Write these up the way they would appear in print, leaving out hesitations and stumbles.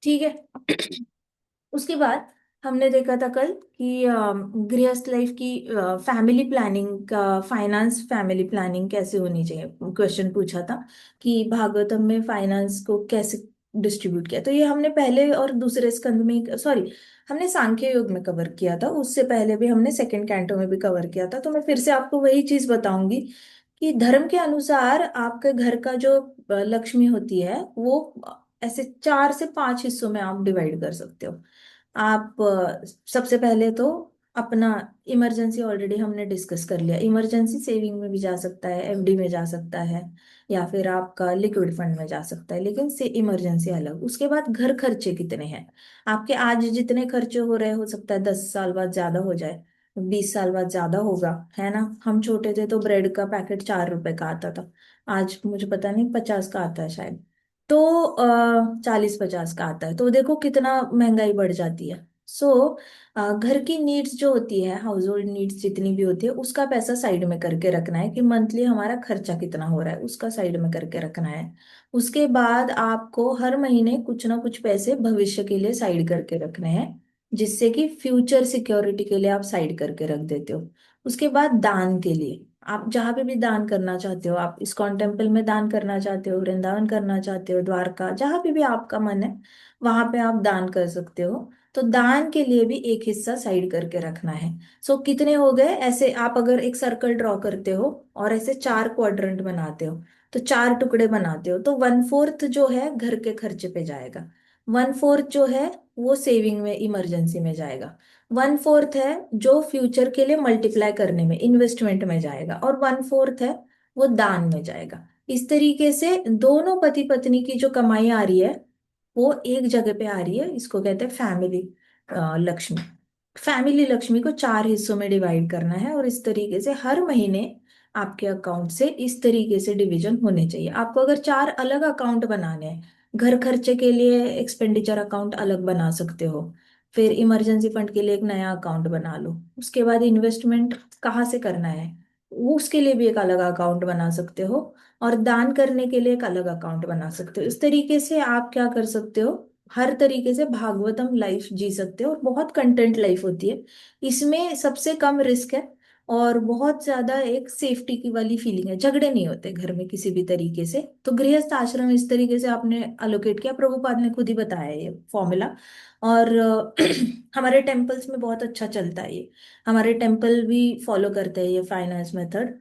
ठीक है। उसके बाद हमने देखा था कल कि गृहस्थ लाइफ की फैमिली प्लानिंग का, फाइनेंस फैमिली प्लानिंग कैसे होनी चाहिए, क्वेश्चन पूछा था कि भागवतम में फाइनेंस को कैसे डिस्ट्रीब्यूट किया। तो ये हमने पहले और दूसरे स्कंद में, सॉरी, हमने सांख्य योग में कवर किया था, उससे पहले भी हमने सेकंड कैंटो में भी कवर किया था। तो मैं फिर से आपको वही चीज बताऊंगी कि धर्म के अनुसार आपके घर का जो लक्ष्मी होती है वो ऐसे 4 से 5 हिस्सों में आप डिवाइड कर सकते हो। आप सबसे पहले तो अपना इमरजेंसी, ऑलरेडी हमने डिस्कस कर लिया, इमरजेंसी सेविंग में भी जा सकता है, एफडी में जा सकता है, या फिर आपका लिक्विड फंड में जा सकता है, लेकिन से इमरजेंसी अलग। उसके बाद घर खर्चे कितने हैं आपके, आज जितने खर्चे हो रहे, हो सकता है 10 साल बाद ज्यादा हो जाए, 20 साल बाद ज्यादा होगा, है ना। हम छोटे थे तो ब्रेड का पैकेट 4 रुपए का आता था, आज मुझे पता नहीं 50 का आता है शायद। तो 40-50 का आता है, तो देखो कितना महंगाई बढ़ जाती है। सो घर की नीड्स जो होती है, हाउस होल्ड नीड्स जितनी भी होती है, उसका पैसा साइड में करके रखना है कि मंथली हमारा खर्चा कितना हो रहा है, उसका साइड में करके रखना है। उसके बाद आपको हर महीने कुछ ना कुछ पैसे भविष्य के लिए साइड करके रखने हैं, जिससे कि फ्यूचर सिक्योरिटी के लिए आप साइड करके रख देते हो। उसके बाद दान के लिए, आप जहाँ पे भी दान करना चाहते हो, आप इस्कॉन टेम्पल में दान करना चाहते हो, वृंदावन करना चाहते हो, द्वारका, जहाँ पे भी आपका मन है वहां पे आप दान कर सकते हो। तो दान के लिए भी एक हिस्सा साइड करके रखना है। सो कितने हो गए ऐसे, आप अगर एक सर्कल ड्रॉ करते हो और ऐसे 4 क्वाड्रेंट बनाते हो, तो 4 टुकड़े बनाते हो, तो 1/4 जो है घर के खर्चे पे जाएगा, 1/4 जो है वो सेविंग में, इमरजेंसी में जाएगा, 1/4 है जो फ्यूचर के लिए मल्टीप्लाई करने में, इन्वेस्टमेंट में जाएगा, और 1/4 है वो दान में जाएगा। इस तरीके से दोनों पति पत्नी की जो कमाई आ रही है वो एक जगह पे आ रही है, इसको कहते हैं फैमिली लक्ष्मी। फैमिली लक्ष्मी को 4 हिस्सों में डिवाइड करना है, और इस तरीके से हर महीने आपके अकाउंट से इस तरीके से डिवीजन होने चाहिए। आपको अगर 4 अलग अकाउंट बनाने हैं, घर खर्चे के लिए एक्सपेंडिचर अकाउंट अलग बना सकते हो, फिर इमरजेंसी फंड के लिए एक नया अकाउंट बना लो, उसके बाद इन्वेस्टमेंट कहाँ से करना है वो उसके लिए भी एक अलग अकाउंट बना सकते हो, और दान करने के लिए एक अलग अकाउंट बना सकते हो। इस तरीके से आप क्या कर सकते हो, हर तरीके से भागवतम लाइफ जी सकते हो, और बहुत कंटेंट लाइफ होती है। इसमें सबसे कम रिस्क है, और बहुत ज्यादा एक सेफ्टी की वाली फीलिंग है, झगड़े नहीं होते घर में किसी भी तरीके से। तो गृहस्थ आश्रम इस तरीके से आपने अलोकेट किया, प्रभुपाद ने खुद ही बताया ये फॉर्मूला। और हमारे टेम्पल्स में बहुत अच्छा चलता है ये, हमारे टेम्पल भी फॉलो करते हैं ये फाइनेंस मेथड,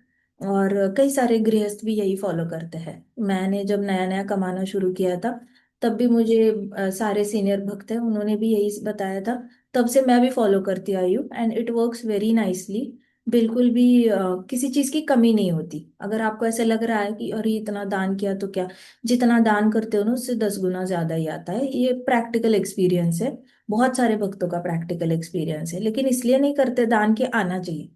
और कई सारे गृहस्थ भी यही फॉलो करते हैं। मैंने जब नया नया कमाना शुरू किया था तब भी मुझे सारे सीनियर भक्त हैं उन्होंने भी यही बताया था, तब से मैं भी फॉलो करती आई हूँ, and it works very nicely. बिल्कुल भी किसी चीज की कमी नहीं होती। अगर आपको ऐसे लग रहा है कि अरे इतना दान किया तो क्या, जितना दान करते हो ना उससे 10 गुना ज्यादा ही आता है, ये प्रैक्टिकल एक्सपीरियंस है, बहुत सारे भक्तों का प्रैक्टिकल एक्सपीरियंस है। लेकिन इसलिए नहीं करते दान के आना चाहिए,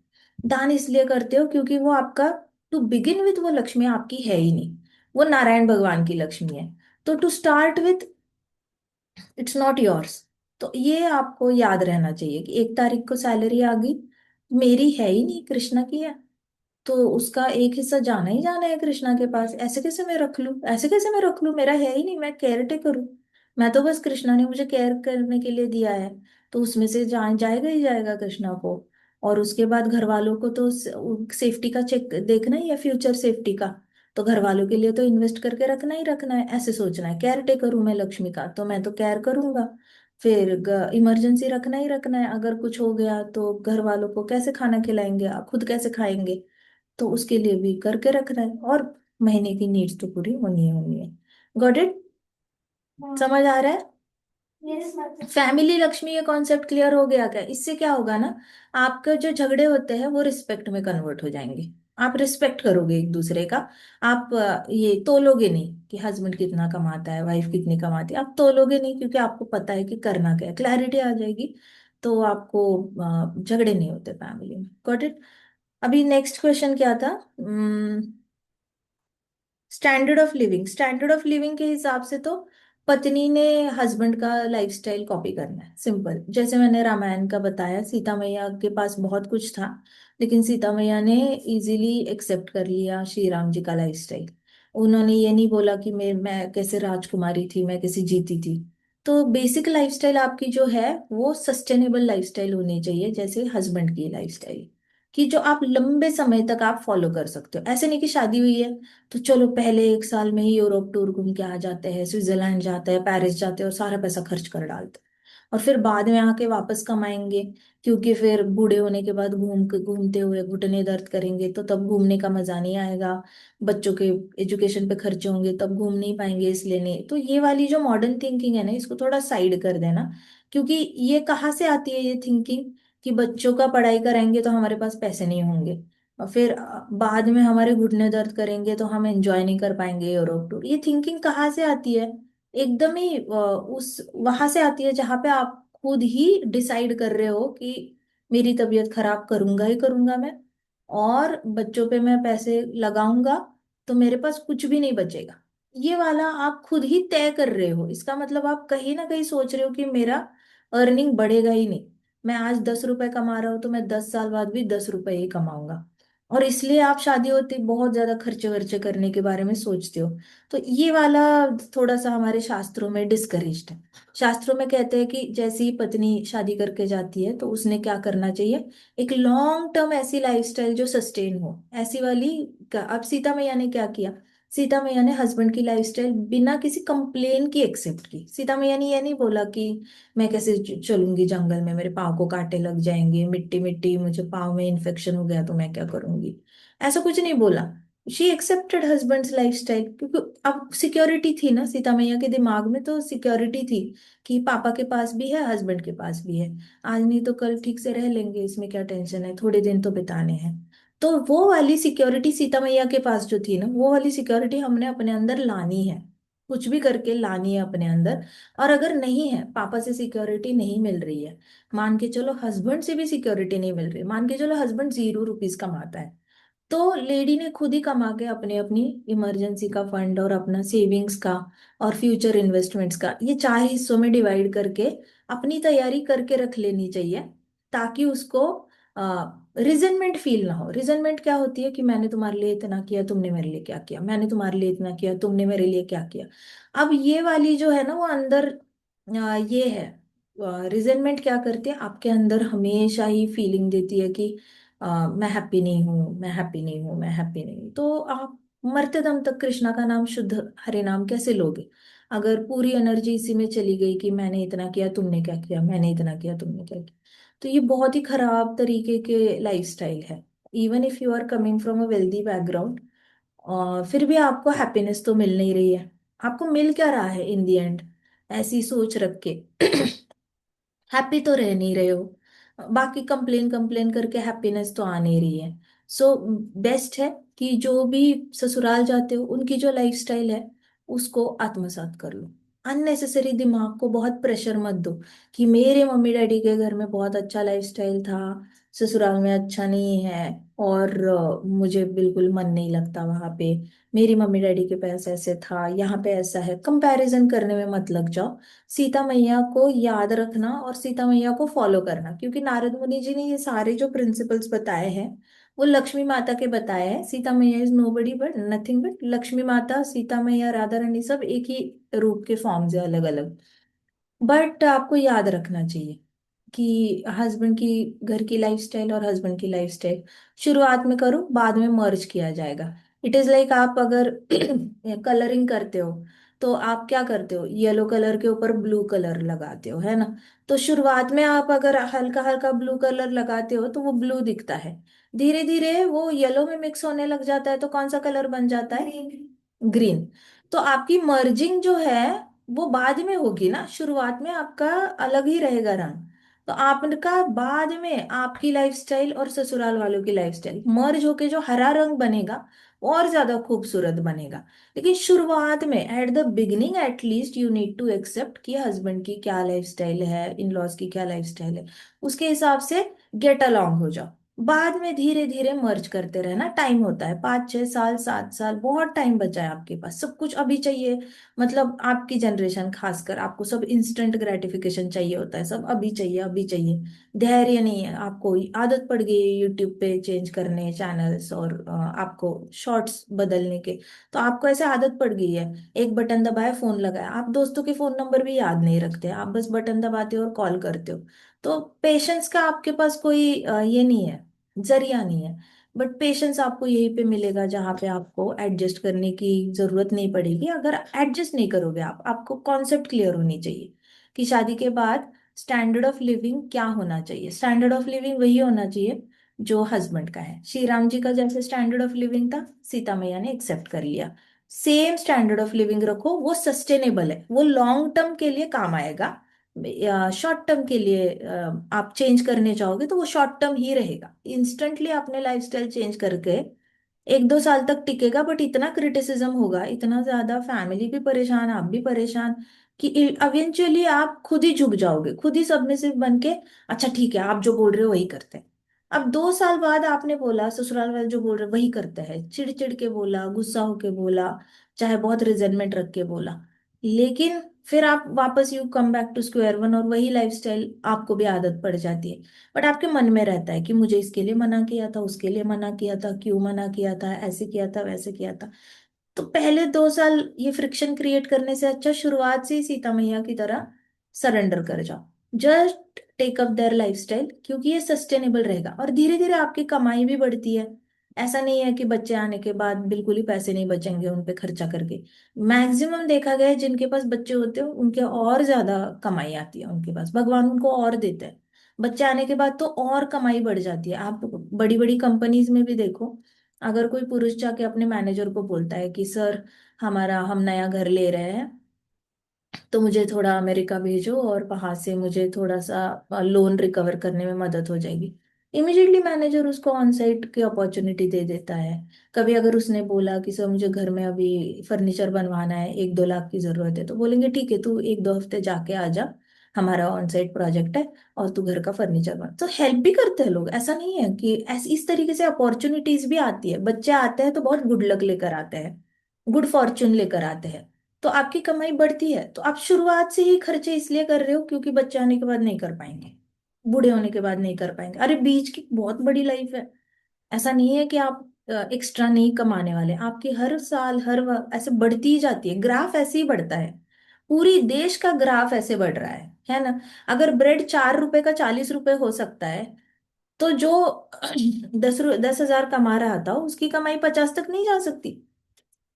दान इसलिए करते हो क्योंकि वो आपका, टू बिगिन विथ वो लक्ष्मी आपकी है ही नहीं, वो नारायण भगवान की लक्ष्मी है। तो to start with, it's not yours. तो ये आपको याद रहना चाहिए कि 1 तारीख को सैलरी आ गई, मेरी है ही नहीं, कृष्णा की है, तो उसका एक हिस्सा जाना ही जाना है कृष्णा के पास। ऐसे कैसे मैं रख लूं, ऐसे कैसे मैं रख लूं, मेरा है ही नहीं, मैं केयर टेकर हूँ, मैं तो बस कृष्णा ने मुझे केयर करने के लिए दिया है, तो उसमें से जाएगा ही जाएगा कृष्णा को। और उसके बाद घर वालों को तो सेफ्टी का चेक देखना ही है, फ्यूचर सेफ्टी का, तो घर वालों के लिए तो इन्वेस्ट करके रखना ही रखना है, ऐसे सोचना है, केयर टेकर हूं मैं लक्ष्मी का तो मैं तो केयर करूंगा। फिर इमरजेंसी रखना ही रखना है, अगर कुछ हो गया तो घर वालों को कैसे खाना खिलाएंगे, आप खुद कैसे खाएंगे, तो उसके लिए भी करके रखना है, और महीने की नीड्स तो पूरी होनी है, होनी है। गॉट इट, समझ आ रहा है। फैमिली लक्ष्मी ये कॉन्सेप्ट क्लियर हो गया क्या, इससे क्या होगा ना, आपके जो झगड़े होते हैं वो रिस्पेक्ट में कन्वर्ट हो जाएंगे, आप रिस्पेक्ट करोगे एक दूसरे का। आप ये तोलोगे नहीं कि हस्बैंड कितना कमाता है, वाइफ कितनी कमाती है, आप तोलोगे नहीं, क्योंकि आपको पता है कि करना क्या है, क्लैरिटी आ जाएगी। तो आपको झगड़े नहीं होते फैमिली में। Got it. अभी नेक्स्ट क्वेश्चन क्या था, standard of living, standard of living के हिसाब से तो पत्नी ने हस्बैंड का लाइफस्टाइल कॉपी करना है, सिंपल। जैसे मैंने रामायण का बताया, सीता मैया के पास बहुत कुछ था, लेकिन सीता मैया ने इजीली एक्सेप्ट कर लिया श्री राम जी का लाइफस्टाइल। उन्होंने ये नहीं बोला कि मैं कैसे राजकुमारी थी, मैं कैसे जीती थी, तो बेसिक लाइफस्टाइल आपकी जो है वो सस्टेनेबल लाइफस्टाइल होनी चाहिए, जैसे हस्बैंड की लाइफस्टाइल, कि जो आप लंबे समय तक आप फॉलो कर सकते हो। ऐसे नहीं कि शादी हुई है तो चलो पहले 1 साल में ही यूरोप टूर घूम के आ जाते हैं, स्विट्जरलैंड जाते हैं, पेरिस जाते हैं और सारा पैसा खर्च कर डालते हैं, और फिर बाद में आके वापस कमाएंगे, क्योंकि फिर बूढ़े होने के बाद घूमते हुए घुटने दर्द करेंगे तो तब घूमने का मजा नहीं आएगा, बच्चों के एजुकेशन पे खर्चे होंगे तब घूम नहीं पाएंगे, इसलिए नहीं। तो ये वाली जो मॉडर्न थिंकिंग है ना, इसको थोड़ा साइड कर देना, क्योंकि ये कहाँ से आती है ये थिंकिंग कि बच्चों का पढ़ाई कराएंगे तो हमारे पास पैसे नहीं होंगे, और फिर बाद में हमारे घुटने दर्द करेंगे तो हम एंजॉय नहीं कर पाएंगे यूरोप टूर। ये थिंकिंग कहाँ से आती है? एकदम ही उस वहां से आती है जहाँ पे आप खुद ही डिसाइड कर रहे हो कि मेरी तबीयत खराब करूंगा ही करूंगा मैं, और बच्चों पे मैं पैसे लगाऊंगा तो मेरे पास कुछ भी नहीं बचेगा। ये वाला आप खुद ही तय कर रहे हो, इसका मतलब आप कहीं ना कहीं सोच रहे हो कि मेरा अर्निंग बढ़ेगा ही नहीं। मैं आज 10 रुपए कमा रहा हूँ तो मैं 10 साल बाद भी 10 रुपए ही कमाऊंगा, और इसलिए आप शादी होती बहुत ज्यादा खर्चे वर्चे करने के बारे में सोचते हो। तो ये वाला थोड़ा सा हमारे शास्त्रों में डिस्करेज्ड है। शास्त्रों में कहते हैं कि जैसी ही पत्नी शादी करके जाती है तो उसने क्या करना चाहिए, एक लॉन्ग टर्म ऐसी लाइफस्टाइल जो सस्टेन हो, ऐसी वाली अब सीता मैया ने क्या किया, सीता मैया ने हस्बैंड की लाइफस्टाइल बिना किसी कंप्लेन की एक्सेप्ट की। सीता मैया ने ये नहीं बोला कि मैं कैसे चलूंगी जंगल में, मेरे पाँव को कांटे लग जाएंगे, मिट्टी मिट्टी मुझे पाँव में इन्फेक्शन हो गया तो मैं क्या करूंगी, ऐसा कुछ नहीं बोला। शी एक्सेप्टेड हस्बैंड्स लाइफस्टाइल, क्योंकि अब सिक्योरिटी थी ना सीता मैया के दिमाग में, तो सिक्योरिटी थी कि पापा के पास भी है, हस्बैंड के पास भी है, आज नहीं तो कल ठीक से रह लेंगे, इसमें क्या टेंशन है, थोड़े दिन तो बिताने हैं। तो वो वाली सिक्योरिटी सीता मैया के पास जो थी ना, वो वाली सिक्योरिटी हमने अपने अंदर लानी है, कुछ भी करके लानी है अपने अंदर। और अगर नहीं है, पापा से सिक्योरिटी नहीं मिल रही है, मान के चलो हस्बैंड से भी सिक्योरिटी नहीं मिल रही, मान के चलो हस्बैंड 0 रुपीज कमाता है, तो लेडी ने खुद ही कमा के अपने अपनी इमरजेंसी का फंड और अपना सेविंग्स का और फ्यूचर इन्वेस्टमेंट्स का ये 4 हिस्सों में डिवाइड करके अपनी तैयारी करके रख लेनी चाहिए, ताकि उसको रिजेंटमेंट फील ना हो। रिजेंटमेंट क्या होती है कि मैंने तुम्हारे लिए इतना किया, तुमने मेरे लिए क्या किया, मैंने तुम्हारे लिए इतना किया, तुमने मेरे लिए क्या किया। अब ये वाली जो है ना वो अंदर ये है, रिजेंटमेंट क्या करती है आपके अंदर, हमेशा ही फीलिंग देती है कि मैं हैप्पी नहीं हूँ, मैं हैप्पी नहीं हूँ, मैं हैप्पी नहीं हूँ। तो आप मरते दम तक कृष्णा का नाम, शुद्ध हरे नाम कैसे लोगे, अगर पूरी एनर्जी इसी में चली गई कि मैंने इतना किया तुमने क्या किया, मैंने इतना किया तुमने क्या किया। तो ये बहुत ही खराब तरीके के लाइफस्टाइल है। Even if you are coming from a wealthy background, फिर भी आपको हैप्पीनेस तो मिल नहीं रही है। आपको मिल क्या रहा है इन दी एंड, ऐसी सोच रख के हैप्पी तो रह नहीं रहे हो, बाकी कंप्लेन कंप्लेन करके हैप्पीनेस तो आ नहीं रही है। सो बेस्ट है कि जो भी ससुराल जाते हो उनकी जो लाइफस्टाइल है उसको आत्मसात कर लो। अननेसेसरी दिमाग को बहुत प्रेशर मत दो कि मेरे मम्मी डैडी के घर में बहुत अच्छा लाइफस्टाइल था, ससुराल में अच्छा नहीं है, और मुझे बिल्कुल मन नहीं लगता वहां पे, मेरी मम्मी डैडी के पास ऐसे था यहाँ पे ऐसा है। कंपैरिजन करने में मत लग जाओ। सीता मैया को याद रखना और सीता मैया को फॉलो करना, क्योंकि नारद मुनि जी ने ये सारे जो प्रिंसिपल्स बताए हैं वो लक्ष्मी माता के बताए हैं। सीता मैया is nobody but nothing but Lakshmi माता, सीता मैया, राधा रानी सब एक ही रूप के फॉर्म्स है, अलग अलग। बट आपको याद रखना चाहिए कि हस्बैंड की घर की लाइफस्टाइल और हस्बैंड की लाइफस्टाइल शुरुआत में करो, बाद में मर्ज किया जाएगा। इट इज लाइक आप अगर कलरिंग करते हो तो आप क्या करते हो, येलो कलर के ऊपर ब्लू कलर लगाते हो, है ना। तो शुरुआत में आप अगर हल्का हल्का ब्लू कलर लगाते हो तो वो ब्लू दिखता है, धीरे धीरे वो येलो में मिक्स होने लग जाता है तो कौन सा कलर बन जाता है, ग्रीन। तो आपकी मर्जिंग जो है वो बाद में होगी ना, शुरुआत में आपका अलग ही रहेगा रंग। तो आपका बाद में आपकी लाइफस्टाइल और ससुराल वालों की लाइफस्टाइल मर्ज होके जो हरा रंग बनेगा वो और ज्यादा खूबसूरत बनेगा। लेकिन शुरुआत में at the beginning at least you need to accept कि हस्बैंड की क्या लाइफस्टाइल है, इन लॉज की क्या लाइफस्टाइल है, उसके हिसाब से गेट अलोंग हो जाओ। बाद में धीरे धीरे मर्ज करते रहना, टाइम होता है, 5 6 साल 7 साल, बहुत टाइम बचा है आपके पास, सब कुछ अभी चाहिए। मतलब आपकी जनरेशन खासकर, आपको सब इंस्टेंट ग्रेटिफिकेशन चाहिए होता है, सब अभी चाहिए अभी चाहिए। धैर्य नहीं है आपको, आदत पड़ गई है यूट्यूब पे चेंज करने चैनल्स, और आपको शॉर्ट्स बदलने के। तो आपको ऐसे आदत पड़ गई है, एक बटन दबाया फोन लगाया, आप दोस्तों के फोन नंबर भी याद नहीं रखते, आप बस बटन दबाते हो और कॉल करते हो। तो पेशेंस का आपके पास कोई ये नहीं है, जरिया नहीं है। बट पेशेंस आपको यहीं पे मिलेगा जहाँ पे आपको एडजस्ट करने की जरूरत नहीं पड़ेगी। अगर एडजस्ट नहीं करोगे आप, आपको कॉन्सेप्ट क्लियर होनी चाहिए कि शादी के बाद स्टैंडर्ड ऑफ लिविंग क्या होना चाहिए। स्टैंडर्ड ऑफ लिविंग वही होना चाहिए जो हस्बैंड का है। श्री राम जी का जैसे स्टैंडर्ड ऑफ लिविंग था, सीता मैया ने एक्सेप्ट कर लिया, सेम स्टैंडर्ड ऑफ लिविंग रखो। वो सस्टेनेबल है, वो लॉन्ग टर्म के लिए काम आएगा। शॉर्ट टर्म के लिए आप चेंज करने चाहोगे तो वो शॉर्ट टर्म ही रहेगा। इंस्टेंटली आपने लाइफस्टाइल चेंज करके 1 2 साल तक टिकेगा, बट इतना क्रिटिसिज्म होगा, इतना ज्यादा, फैमिली भी परेशान, आप भी परेशान, कि इवेंचुअली आप खुद ही झुक जाओगे, खुद ही सबमिसिव बन के अच्छा ठीक है आप जो बोल रहे हो वही करते हैं। अब 2 साल बाद आपने बोला ससुराल वाले जो बोल रहे वही करते हैं, चिड़ चिड़ के बोला, गुस्सा होके बोला, चाहे बहुत रिजेंटमेंट रख के बोला, लेकिन फिर आप वापस you come back to square one, और वही लाइफस्टाइल आपको भी आदत पड़ जाती है। बट आपके मन में रहता है कि मुझे इसके लिए मना किया था, उसके लिए मना किया था, क्यों मना किया था, ऐसे किया था वैसे किया था। तो पहले 2 साल ये फ्रिक्शन क्रिएट करने से अच्छा शुरुआत से ही सीता मैया की तरह सरेंडर कर जाओ। Just take up their lifestyle, क्योंकि ये सस्टेनेबल रहेगा और धीरे धीरे आपकी कमाई भी बढ़ती है। ऐसा नहीं है कि बच्चे आने के बाद बिल्कुल ही पैसे नहीं बचेंगे उन पे खर्चा करके। मैक्सिमम देखा गया है जिनके पास बच्चे होते हैं उनके और ज्यादा कमाई आती है, उनके पास भगवान उनको और देते हैं। बच्चे आने के बाद तो और कमाई बढ़ जाती है। आप बड़ी बड़ी कंपनीज में भी देखो, अगर कोई पुरुष जाके अपने मैनेजर को बोलता है कि सर हमारा हम नया घर ले रहे हैं, तो मुझे थोड़ा अमेरिका भेजो और वहां से मुझे थोड़ा सा लोन रिकवर करने में मदद हो जाएगी, इमिडिएटली मैनेजर उसको ऑन साइट की अपॉर्चुनिटी दे देता है। कभी अगर उसने बोला कि सर मुझे घर में अभी फर्नीचर बनवाना है, 1 2 लाख की जरूरत है, तो बोलेंगे ठीक है तू 1 2 हफ्ते जाके आ जा, हमारा ऑन साइट प्रोजेक्ट है और तू घर का फर्नीचर बना। तो हेल्प भी करते हैं लोग, ऐसा नहीं है कि ऐसी, इस तरीके से अपॉर्चुनिटीज भी आती है। बच्चे आते हैं तो बहुत गुड लक लेकर आते हैं, गुड फॉर्च्यून लेकर आते हैं, तो आपकी कमाई बढ़ती है। तो आप शुरुआत से ही खर्चे इसलिए कर रहे हो क्योंकि बच्चे आने के बाद नहीं कर पाएंगे, बूढ़े होने के बाद नहीं कर पाएंगे। अरे बीच की बहुत बड़ी लाइफ है, ऐसा नहीं है कि आप एक्स्ट्रा नहीं कमाने वाले। आपकी हर साल ऐसे बढ़ती ही जाती है, ग्राफ ऐसे ही बढ़ता है। पूरी देश का ग्राफ ऐसे बढ़ रहा है ना। अगर ब्रेड 4 रुपए का 40 रुपए हो सकता है, तो जो 10 10 हजार कमा रहा था उसकी कमाई 50 तक नहीं जा सकती?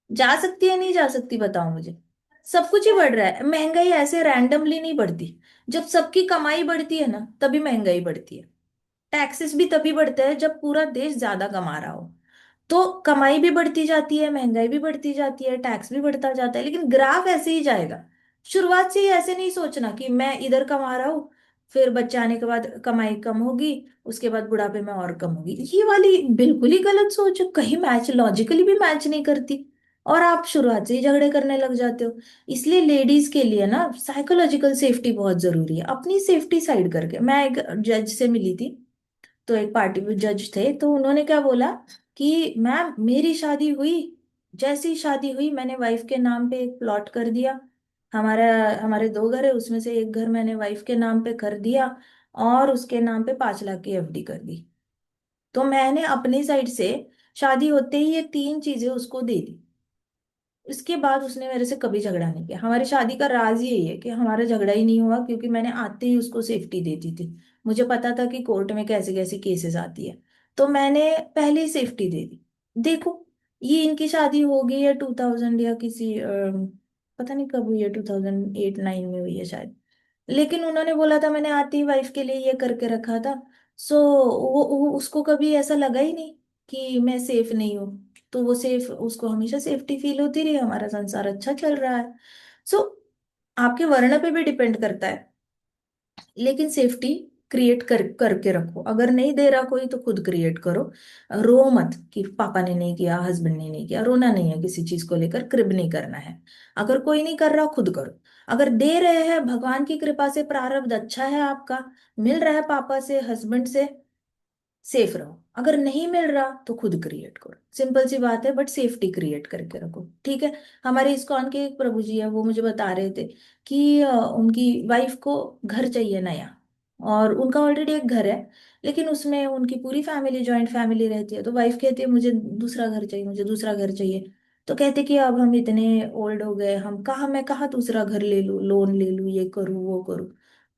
जा सकती है नहीं जा सकती बताओ मुझे? सब कुछ ही बढ़ रहा है, महंगाई ऐसे रैंडमली नहीं बढ़ती। जब सबकी कमाई बढ़ती है ना तभी महंगाई बढ़ती है। टैक्सेस भी तभी बढ़ते हैं जब पूरा देश ज्यादा कमा रहा हो। तो कमाई भी बढ़ती जाती है, महंगाई भी बढ़ती जाती है, टैक्स भी बढ़ता जाता है, लेकिन ग्राफ ऐसे ही जाएगा। शुरुआत से ही ऐसे नहीं सोचना कि मैं इधर कमा रहा हूँ, फिर बच्चे आने के बाद कमाई कम होगी, उसके बाद बुढ़ापे में और कम होगी। ये वाली बिल्कुल ही गलत सोच है, कहीं मैच लॉजिकली भी मैच नहीं करती, और आप शुरुआत से ही झगड़े करने लग जाते हो। इसलिए लेडीज के लिए ना साइकोलॉजिकल सेफ्टी बहुत जरूरी है। अपनी सेफ्टी साइड करके, मैं एक जज से मिली थी, तो एक पार्टी में जज थे, तो उन्होंने क्या बोला कि मैम मेरी शादी हुई, जैसी शादी हुई मैंने वाइफ के नाम पे एक प्लॉट कर दिया। हमारा हमारे 2 घर है, उसमें से एक घर मैंने वाइफ के नाम पे कर दिया, और उसके नाम पे 5 लाख की एफडी कर दी। तो मैंने अपनी साइड से शादी होते ही ये 3 चीजें उसको दे दी। इसके बाद उसने मेरे से कभी झगड़ा नहीं किया। हमारी शादी का राज यही है कि हमारा झगड़ा ही नहीं हुआ, क्योंकि मैंने आते ही उसको सेफ्टी देती थी। मुझे पता था कि कोर्ट में कैसे कैसी केसेस आती है, तो मैंने पहले ही सेफ्टी दे दी। देखो, ये इनकी शादी हो गई है 2000 या किसी पता नहीं कब हुई है, 2008 9 में हुई है शायद। लेकिन उन्होंने बोला था मैंने आती ही वाइफ के लिए ये करके रखा था। सो वो उसको कभी ऐसा लगा ही नहीं कि मैं सेफ नहीं हूँ। तो वो सेफ, उसको हमेशा सेफ्टी फील होती रही, हमारा संसार अच्छा चल रहा है। सो आपके वर्ण पे भी डिपेंड करता है, लेकिन सेफ्टी क्रिएट करके रखो। अगर नहीं दे रहा कोई तो खुद क्रिएट करो। रो मत कि पापा ने नहीं किया, हस्बैंड ने नहीं किया। रोना नहीं है किसी चीज को लेकर, क्रिब नहीं करना है। अगर कोई नहीं कर रहा खुद करो। अगर दे रहे हैं, भगवान की कृपा से प्रारब्ध अच्छा है आपका, मिल रहा है पापा से हस्बैंड से, सेफ रहो। अगर नहीं मिल रहा तो खुद क्रिएट करो, सिंपल सी बात है, बट सेफ्टी क्रिएट करके रखो, ठीक है। हमारे इस्कॉन के एक प्रभु जी है, वो मुझे बता रहे थे कि उनकी वाइफ को घर चाहिए नया, और उनका ऑलरेडी एक घर है, लेकिन उसमें उनकी पूरी फैमिली, जॉइंट फैमिली रहती है। तो वाइफ कहती है मुझे दूसरा घर चाहिए, मुझे दूसरा घर चाहिए। तो कहते कि अब हम इतने ओल्ड हो गए, हम कहाँ, मैं कहाँ दूसरा घर ले लूँ, लोन ले लूँ, ये करूँ वो करूँ।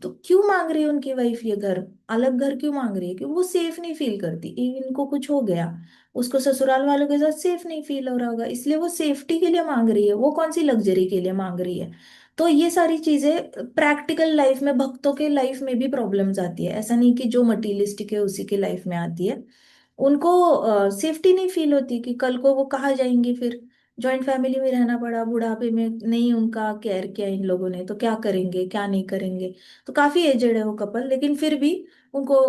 तो क्यों मांग रही है उनकी वाइफ ये घर, अलग घर क्यों मांग रही है? कि वो सेफ नहीं फील करती, इनको कुछ हो गया, उसको ससुराल वालों के साथ सेफ नहीं फील हो रहा होगा, इसलिए वो सेफ्टी के लिए मांग रही है, वो कौन सी लग्जरी के लिए मांग रही है। तो ये सारी चीजें प्रैक्टिकल लाइफ में, भक्तों के लाइफ में भी प्रॉब्लम्स आती है, ऐसा नहीं कि जो मटीरियलिस्टिक है उसी के लाइफ में आती है। उनको सेफ्टी नहीं फील होती कि कल को वो कहाँ जाएंगी फिर। जॉइंट फैमिली में रहना पड़ा, बुढ़ापे में नहीं उनका केयर किया इन लोगों ने, तो क्या करेंगे क्या नहीं करेंगे। तो काफी एजेड है वो कपल, लेकिन फिर भी उनको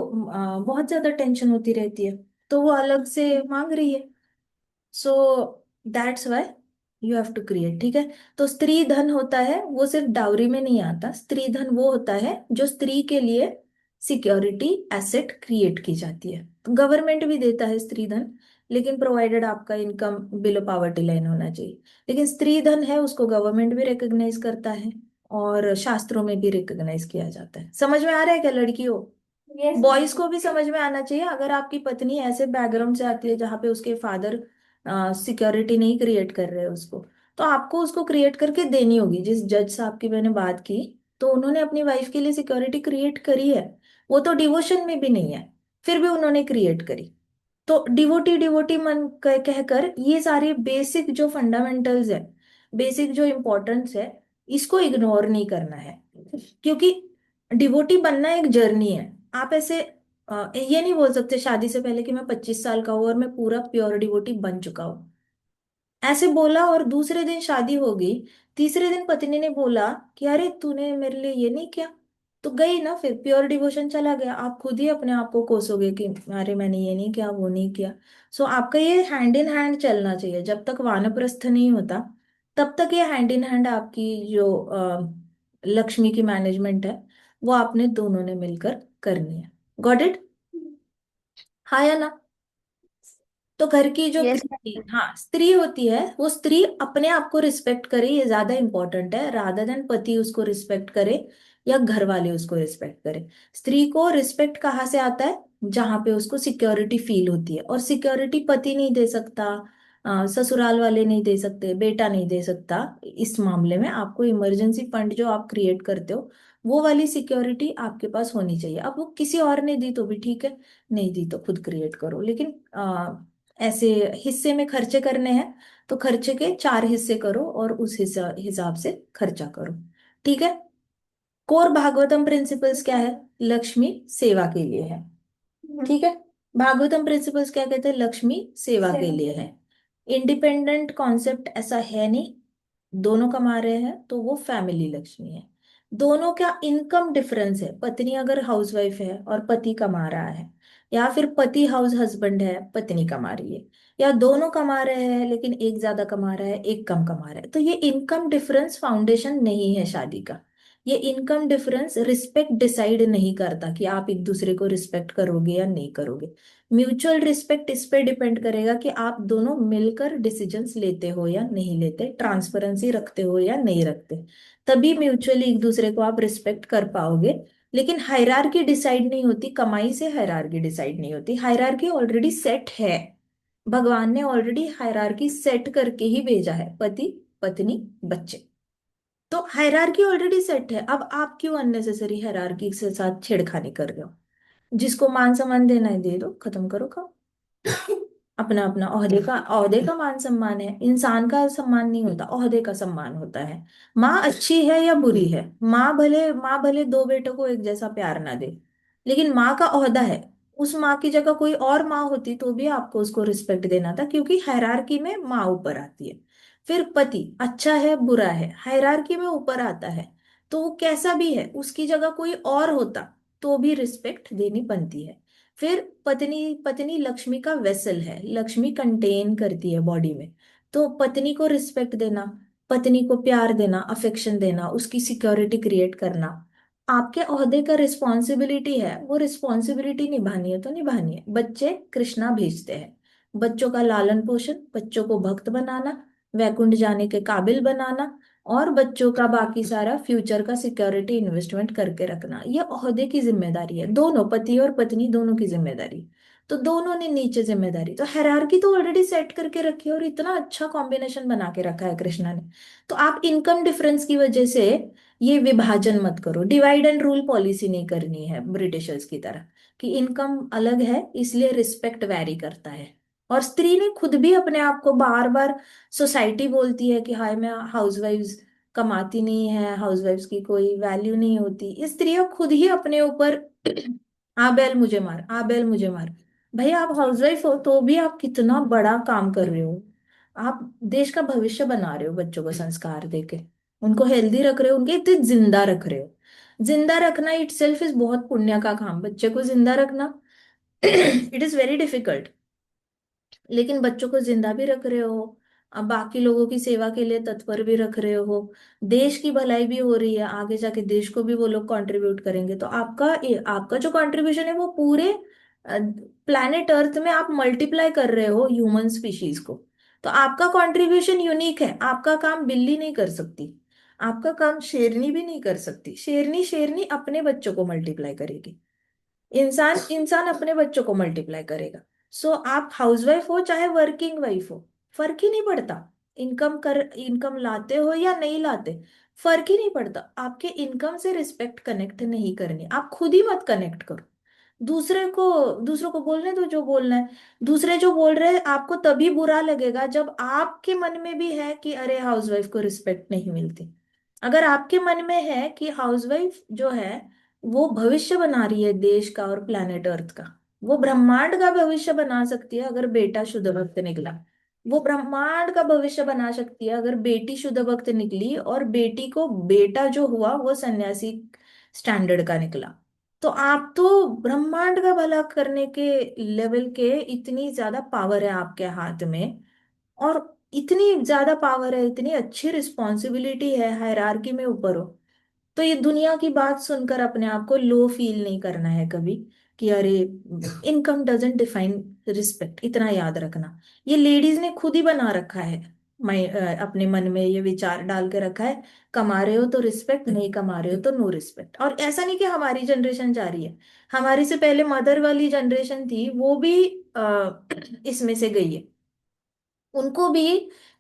बहुत ज्यादा टेंशन होती रहती है, तो वो अलग से मांग रही है। So that's why you have to create, ठीक है। तो स्त्री धन होता है वो सिर्फ डाउरी में नहीं आता, स्त्री धन वो होता है जो स्त्री के लिए सिक्योरिटी एसेट क्रिएट की जाती है। तो गवर्नमेंट भी देता है स्त्री धन, लेकिन प्रोवाइडेड आपका इनकम बिलो पॉवर्टी लाइन होना चाहिए। लेकिन स्त्री धन है उसको गवर्नमेंट भी रिकॉग्नाइज करता है, और शास्त्रों में भी रिकॉग्नाइज किया जाता है। समझ में आ रहा है क्या लड़कियों? Yes boys ma'am. को भी समझ में आना चाहिए। अगर आपकी पत्नी ऐसे बैकग्राउंड से आती है जहाँ पे उसके फादर सिक्योरिटी नहीं क्रिएट कर रहे हैं उसको, तो आपको उसको क्रिएट करके देनी होगी। जिस जज साहब की मैंने बात की, तो उन्होंने अपनी वाइफ के लिए सिक्योरिटी क्रिएट करी है, वो तो डिवोशन में भी नहीं है, फिर भी उन्होंने क्रिएट करी। तो डिवोटी डिवोटी मन कहकर ये सारे बेसिक जो फंडामेंटल्स है, बेसिक जो इम्पोर्टेंस है, इसको इग्नोर नहीं करना है। क्योंकि डिवोटी बनना एक जर्नी है। आप ऐसे ये नहीं बोल सकते शादी से पहले कि मैं 25 साल का हूँ और मैं पूरा प्योर डिवोटी बन चुका हूँ। ऐसे बोला और दूसरे दिन शादी हो गई, तीसरे दिन पत्नी ने बोला कि अरे तूने मेरे लिए ये नहीं किया, तो गई ना, फिर प्योर डिवोशन चला गया। आप खुद ही अपने आप को कोसोगे कि अरे मैंने ये नहीं किया वो नहीं किया। सो आपका ये हैंड इन हैंड चलना चाहिए, जब तक वानप्रस्थ नहीं होता तब तक ये हैंड इन हैंड आपकी जो लक्ष्मी की मैनेजमेंट है, वो आपने दोनों ने मिलकर करनी है। Got it? हाँ या ना? तो घर की जो यस स्त्री, मैम। हाँ स्त्री होती है, वो स्त्री अपने आप को रिस्पेक्ट करे, ये ज्यादा इंपॉर्टेंट है, रादर देन पति उसको रिस्पेक्ट करे या घर वाले उसको रिस्पेक्ट करे। स्त्री को रिस्पेक्ट कहाँ से आता है? जहाँ पे उसको सिक्योरिटी फील होती है, और सिक्योरिटी पति नहीं दे सकता, ससुराल वाले नहीं दे सकते, बेटा नहीं दे सकता। इस मामले में आपको इमरजेंसी फंड जो आप क्रिएट करते हो, वो वाली सिक्योरिटी आपके पास होनी चाहिए। अब वो किसी और ने दी तो भी ठीक है, नहीं दी तो खुद क्रिएट करो, लेकिन ऐसे हिस्से में खर्चे करने हैं तो खर्चे के 4 हिस्से करो और उस हिसाब से खर्चा करो, ठीक है। कोर भागवतम प्रिंसिपल्स क्या है? लक्ष्मी सेवा के लिए है, ठीक है। भागवतम प्रिंसिपल्स क्या कहते हैं? लक्ष्मी सेवा के लिए है। इंडिपेंडेंट कॉन्सेप्ट ऐसा है नहीं, दोनों कमा रहे हैं तो वो फैमिली लक्ष्मी है। दोनों का इनकम डिफरेंस है, पत्नी अगर हाउसवाइफ है और पति कमा रहा है, या फिर पति हाउस हस्बैंड है पत्नी कमा रही है, या दोनों कमा रहे हैं लेकिन एक ज्यादा कमा रहा है एक कम कमा रहा है, तो ये इनकम डिफरेंस फाउंडेशन नहीं है शादी का। ये इनकम डिफरेंस रिस्पेक्ट डिसाइड नहीं करता कि आप एक दूसरे को रिस्पेक्ट करोगे या नहीं करोगे। म्यूचुअल रिस्पेक्ट इस पे डिपेंड करेगा कि आप दोनों मिलकर डिसीजंस लेते हो या नहीं लेते, ट्रांसपेरेंसी रखते हो या नहीं रखते, तभी म्यूचुअली एक दूसरे को आप रिस्पेक्ट कर पाओगे। लेकिन हायरार्की डिसाइड नहीं होती कमाई से, हायरार्की डिसाइड नहीं होती, हायरार्की ऑलरेडी सेट है। भगवान ने ऑलरेडी हायरार्की सेट करके ही भेजा है, पति पत्नी बच्चे। तो हायरार्की ऑलरेडी सेट है, अब आप क्यों अननेसेसरी हायरार्की के साथ छेड़खानी कर रहे हो? जिसको मान सम्मान देना है दे दो, खत्म करो काम। अपना अपना ओहदे का मान सम्मान है, इंसान का सम्मान नहीं होता, ओहदे का सम्मान होता है। माँ अच्छी है या बुरी है, माँ भले दो बेटों को एक जैसा प्यार ना दे, लेकिन माँ का ओहदा है। उस माँ की जगह कोई और माँ होती तो भी आपको उसको रिस्पेक्ट देना था, क्योंकि हायरार्की में माँ ऊपर आती है। फिर पति अच्छा है बुरा है, हायरार्की में ऊपर आता है, तो वो कैसा भी है, उसकी जगह कोई और होता तो भी रिस्पेक्ट देनी बनती है। फिर पत्नी, पत्नी लक्ष्मी का वेसल है, लक्ष्मी कंटेन करती है बॉडी में, तो पत्नी को रिस्पेक्ट देना, पत्नी को प्यार देना, अफेक्शन देना, उसकी सिक्योरिटी क्रिएट करना, आपके ओहदे का रिस्पॉन्सिबिलिटी है, वो रिस्पॉन्सिबिलिटी निभानी है तो निभानी है। बच्चे कृष्णा भेजते हैं, बच्चों का लालन पोषण, बच्चों को भक्त बनाना, वैकुंठ जाने के काबिल बनाना, और बच्चों का बाकी सारा फ्यूचर का सिक्योरिटी इन्वेस्टमेंट करके रखना, ये ओहदे की जिम्मेदारी है, दोनों पति और पत्नी दोनों की जिम्मेदारी। तो दोनों ने नीचे जिम्मेदारी, तो हायरार्की तो ऑलरेडी सेट करके रखी है, और इतना अच्छा कॉम्बिनेशन बना के रखा है कृष्णा ने। तो आप इनकम डिफरेंस की वजह से ये विभाजन मत करो, डिवाइड एंड रूल पॉलिसी नहीं करनी है ब्रिटिशर्स की तरह, कि इनकम अलग है इसलिए रिस्पेक्ट वैरी करता है। और स्त्री ने खुद भी अपने आप को बार बार, सोसाइटी बोलती है कि हाय मैं हाउसवाइफ्स कमाती नहीं है, हाउसवाइफ्स की कोई वैल्यू नहीं होती, स्त्रियां खुद ही अपने ऊपर आ बैल मुझे मार, आ बैल मुझे मार। भाई आप हाउसवाइफ हो तो भी आप कितना बड़ा काम कर रहे हो, आप देश का भविष्य बना रहे हो, बच्चों को संस्कार देके उनको हेल्दी रख रहे हो, उनके इतने जिंदा रख रहे हो। जिंदा रखना इट सेल्फ इज बहुत पुण्य का काम, बच्चे को जिंदा रखना इट इज वेरी डिफिकल्ट। लेकिन बच्चों को जिंदा भी रख रहे हो, अब बाकी लोगों की सेवा के लिए तत्पर भी रख रहे हो, देश की भलाई भी हो रही है, आगे जाके देश को भी वो लोग कंट्रीब्यूट करेंगे, तो आपका जो कंट्रीब्यूशन है वो पूरे प्लैनेट अर्थ में आप मल्टीप्लाई कर रहे हो ह्यूमन स्पीशीज को। तो आपका कंट्रीब्यूशन यूनिक है, आपका काम बिल्ली नहीं कर सकती, आपका काम शेरनी भी नहीं कर सकती, शेरनी शेरनी अपने बच्चों को मल्टीप्लाई करेगी, इंसान इंसान अपने बच्चों को मल्टीप्लाई करेगा। सो आप हाउसवाइफ हो चाहे वर्किंग वाइफ हो, फर्क ही नहीं पड़ता, इनकम लाते हो या नहीं लाते, फर्क ही नहीं पड़ता। आपके इनकम से रिस्पेक्ट कनेक्ट नहीं करनी, आप खुद ही मत कनेक्ट करो, दूसरों को बोलने दो जो बोलना है। दूसरे जो बोल रहे हैं आपको तभी बुरा लगेगा जब आपके मन में भी है कि अरे हाउसवाइफ को रिस्पेक्ट नहीं मिलती। अगर आपके मन में है कि हाउसवाइफ जो है वो भविष्य बना रही है देश का और प्लैनेट अर्थ का, वो ब्रह्मांड का भविष्य बना सकती है अगर बेटा शुद्ध भक्त निकला, वो ब्रह्मांड का भविष्य बना सकती है अगर बेटी शुद्ध भक्त निकली, और बेटी को बेटा जो हुआ वो सन्यासी स्टैंडर्ड का निकला। तो आप तो ब्रह्मांड का भला करने के लेवल के, इतनी ज्यादा पावर है आपके हाथ में, और इतनी ज्यादा पावर है, इतनी अच्छी रिस्पॉन्सिबिलिटी है, हायरार्की में ऊपर हो। तो ये दुनिया की बात सुनकर अपने आप को लो फील नहीं करना है कभी, कि अरे इनकम डजंट डिफाइन रिस्पेक्ट, इतना याद रखना। ये लेडीज ने खुद ही बना रखा है, मैं अपने मन में ये विचार डाल के रखा है, कमा रहे हो तो रिस्पेक्ट, नहीं कमा रहे हो तो नो रिस्पेक्ट। और ऐसा नहीं कि हमारी जनरेशन जा रही है, हमारी से पहले मदर वाली जनरेशन थी वो भी इसमें से गई है, उनको भी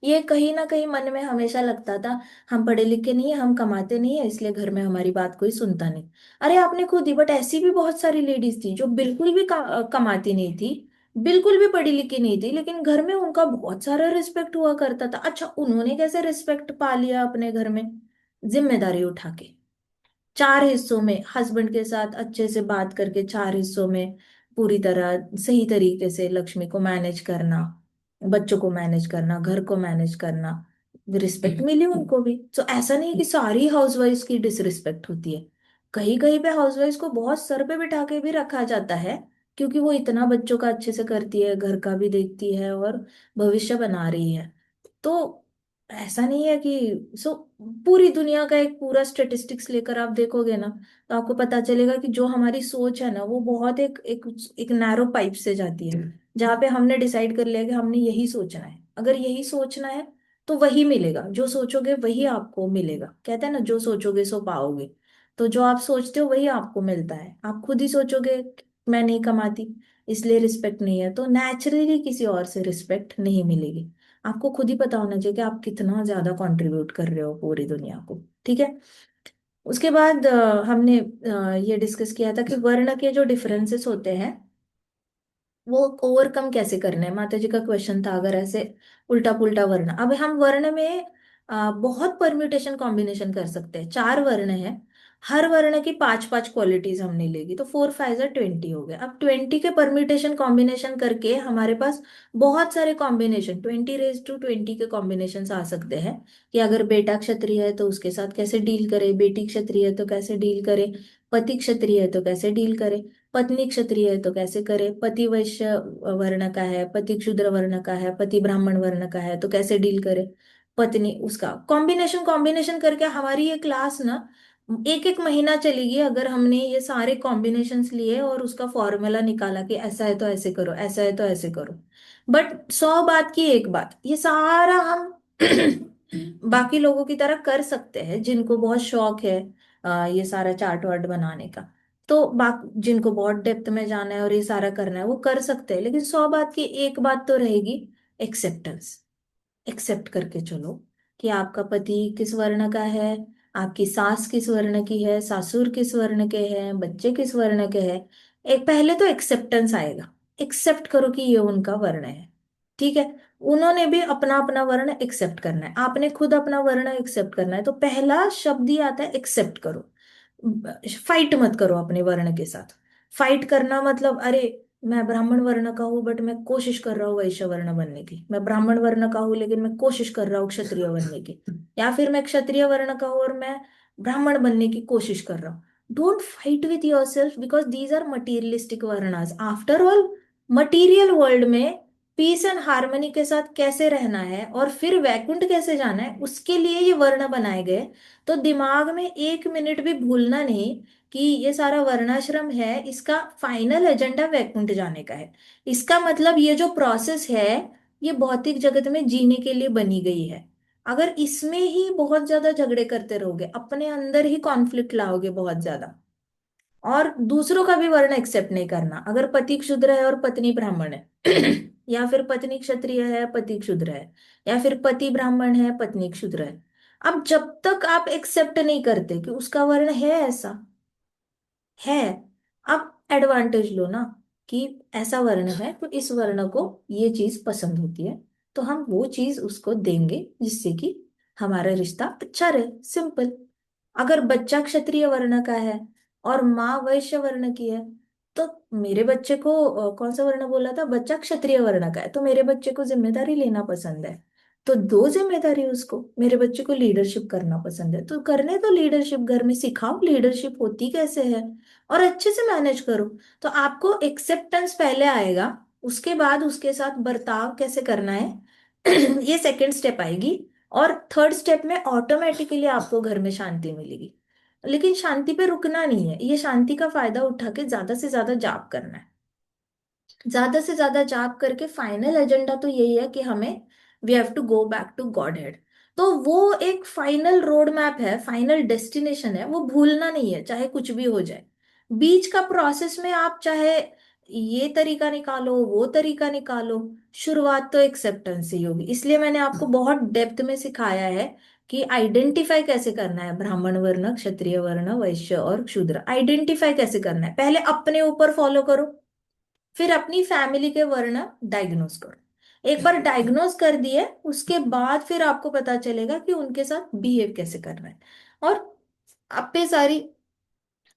ये कहीं ना कहीं मन में हमेशा लगता था, हम पढ़े लिखे नहीं है, हम कमाते नहीं है, इसलिए घर में हमारी बात कोई सुनता नहीं। अरे आपने खुद ही, बट ऐसी भी बहुत सारी लेडीज थी जो बिल्कुल भी कमाती नहीं थी, बिल्कुल भी पढ़ी लिखी नहीं थी, लेकिन घर में उनका बहुत सारा रिस्पेक्ट हुआ करता था। अच्छा उन्होंने कैसे रिस्पेक्ट पा लिया अपने घर में? जिम्मेदारी उठा के, चार हिस्सों में हस्बैंड के साथ अच्छे से बात करके, चार हिस्सों में पूरी तरह सही तरीके से लक्ष्मी को मैनेज करना, बच्चों को मैनेज करना, घर को मैनेज करना, रिस्पेक्ट मिली उनको भी। तो ऐसा नहीं है कि सारी हाउसवाइफ्स की डिसरिस्पेक्ट होती है, कहीं कहीं पे हाउसवाइफ्स को बहुत सर पे बिठा के भी रखा जाता है, क्योंकि वो इतना बच्चों का अच्छे से करती है, घर का भी देखती है और भविष्य बना रही है। तो ऐसा नहीं है कि पूरी दुनिया का एक पूरा स्टेटिस्टिक्स लेकर आप देखोगे ना, तो आपको पता चलेगा कि जो हमारी सोच है ना वो बहुत एक नैरो पाइप से जाती है, जहाँ पे हमने डिसाइड कर लिया कि हमने यही सोचना है, अगर यही सोचना है तो वही मिलेगा, जो सोचोगे वही आपको मिलेगा, कहते हैं ना जो सोचोगे सो पाओगे। तो जो आप सोचते हो वही आपको मिलता है। आप खुद ही सोचोगे मैं नहीं कमाती इसलिए रिस्पेक्ट नहीं है, तो नेचुरली किसी और से रिस्पेक्ट नहीं मिलेगी। आपको खुद ही पता होना चाहिए कि आप कितना ज्यादा कंट्रीब्यूट कर रहे हो पूरी दुनिया को। ठीक है। उसके बाद हमने ये डिस्कस किया था कि वर्ण के जो डिफरेंसेस होते हैं वो ओवरकम कैसे करना है, माता जी का क्वेश्चन था, अगर ऐसे उल्टा पुल्टा वर्ण, अब हम वर्ण में बहुत परम्यूटेशन कॉम्बिनेशन कर सकते हैं, चार वर्ण है, हर वर्ण की पांच पांच क्वालिटीज हमने लेगी, तो 4 5 20 हो गए। अब 20 के परम्यूटेशन कॉम्बिनेशन करके हमारे पास बहुत सारे कॉम्बिनेशन, 20 रेज टू 20 के कॉम्बिनेशन आ सकते हैं, कि अगर बेटा क्षत्रिय है तो उसके साथ कैसे डील करे, बेटी क्षत्रिय है तो कैसे डील करे, पति क्षत्रिय है तो कैसे डील करे, पत्नी क्षत्रिय है तो कैसे करे, पति वैश्य वर्ण का है, पति क्षूद्र वर्ण का है, पति ब्राह्मण वर्ण का है तो कैसे डील करे, पत्नी उसका कॉम्बिनेशन कॉम्बिनेशन करके हमारी ये क्लास ना एक एक महीना चलेगी अगर हमने ये सारे कॉम्बिनेशंस लिए और उसका फॉर्मूला निकाला कि ऐसा है तो ऐसे करो, ऐसा है तो ऐसे करो। बट 100 बात की एक बात, ये सारा हम बाकी लोगों की तरह कर सकते हैं जिनको बहुत शौक है ये सारा चार्ट वार्ट बनाने का। तो जिनको बहुत डेप्थ में जाना है और ये सारा करना है वो कर सकते हैं, लेकिन 100 बात की एक बात तो रहेगी, एक्सेप्टेंस। एक्सेप्ट करके चलो कि आपका पति किस वर्ण का है, आपकी सास किस वर्ण की है, सासुर किस वर्ण के हैं, बच्चे किस वर्ण के हैं। एक पहले तो एक्सेप्टेंस आएगा। एक्सेप्ट करो कि ये उनका वर्ण है, ठीक है। उन्होंने भी अपना अपना वर्ण एक्सेप्ट करना है, आपने खुद अपना वर्ण एक्सेप्ट करना है। तो पहला शब्द ही आता है एक्सेप्ट करो। फाइट मत करो अपने वर्ण के साथ। फाइट करना मतलब, अरे मैं ब्राह्मण वर्ण का हूँ बट मैं कोशिश कर रहा हूँ वैश्य वर्ण बनने की, मैं ब्राह्मण वर्ण का हूँ लेकिन मैं कोशिश कर रहा हूँ क्षत्रिय बनने की, या फिर मैं क्षत्रिय वर्ण का हूँ और मैं ब्राह्मण बनने की कोशिश कर रहा हूँ। Don't fight with yourself because these are materialistic वर्णास आफ्टर ऑल। मटीरियल वर्ल्ड में पीस एंड हार्मनी के साथ कैसे रहना है और फिर वैकुंठ कैसे जाना है, उसके लिए ये वर्ण बनाए गए। तो दिमाग में एक मिनट भी भूलना नहीं कि ये सारा वर्णाश्रम है, इसका फाइनल एजेंडा वैकुंठ जाने का है। इसका मतलब ये जो प्रोसेस है ये भौतिक जगत में जीने के लिए बनी गई है। अगर इसमें ही बहुत ज्यादा झगड़े करते रहोगे, अपने अंदर ही कॉन्फ्लिक्ट लाओगे बहुत ज्यादा, और दूसरों का भी वर्ण एक्सेप्ट नहीं करना, अगर पति क्षुद्र है और पत्नी ब्राह्मण है या फिर पत्नी क्षत्रिय है पति क्षुद्र है, या फिर पति ब्राह्मण है पत्नी क्षुद्र है, अब जब तक आप एक्सेप्ट नहीं करते कि उसका वर्ण है ऐसा है, अब एडवांटेज लो ना कि ऐसा वर्ण है तो इस वर्ण को ये चीज पसंद होती है, तो हम वो चीज उसको देंगे जिससे कि हमारा रिश्ता अच्छा रहे, सिंपल। अगर बच्चा क्षत्रिय वर्ण का है और माँ वैश्य वर्ण की है, तो मेरे बच्चे को कौन सा वर्ण बोला था, बच्चा क्षत्रिय वर्ण का है, तो मेरे बच्चे को जिम्मेदारी लेना पसंद है, तो दो जिम्मेदारी उसको। मेरे बच्चे को लीडरशिप करना पसंद है तो करने दो लीडरशिप, घर में सिखाओ लीडरशिप होती कैसे है और अच्छे से मैनेज करो। तो आपको एक्सेप्टेंस पहले आएगा, उसके बाद उसके साथ बर्ताव कैसे करना है ये सेकंड स्टेप आएगी। और थर्ड स्टेप में ऑटोमेटिकली आपको घर में शांति मिलेगी। लेकिन शांति पे रुकना नहीं है, ये शांति का फायदा उठा के ज्यादा से ज्यादा जाप करना है। ज्यादा से ज्यादा जाप करके फाइनल एजेंडा तो यही है कि हमें we have to go back to Godhead. तो वो एक फाइनल रोड मैप है, फाइनल डेस्टिनेशन है, वो भूलना नहीं है चाहे कुछ भी हो जाए। बीच का प्रोसेस में आप चाहे ये तरीका निकालो वो तरीका निकालो, शुरुआत तो एक्सेप्टेंस से ही होगी। इसलिए मैंने आपको बहुत डेप्थ में सिखाया है कि आइडेंटिफाई कैसे करना है, ब्राह्मण वर्ण क्षत्रिय वर्ण वैश्य और शूद्र आइडेंटिफाई कैसे करना है, पहले अपने ऊपर फॉलो करो, फिर अपनी फैमिली के वर्ण डायग्नोज करो। एक बार डायग्नोज कर दिए उसके बाद फिर आपको पता चलेगा कि उनके साथ बिहेव कैसे करना है। और आप पे सारी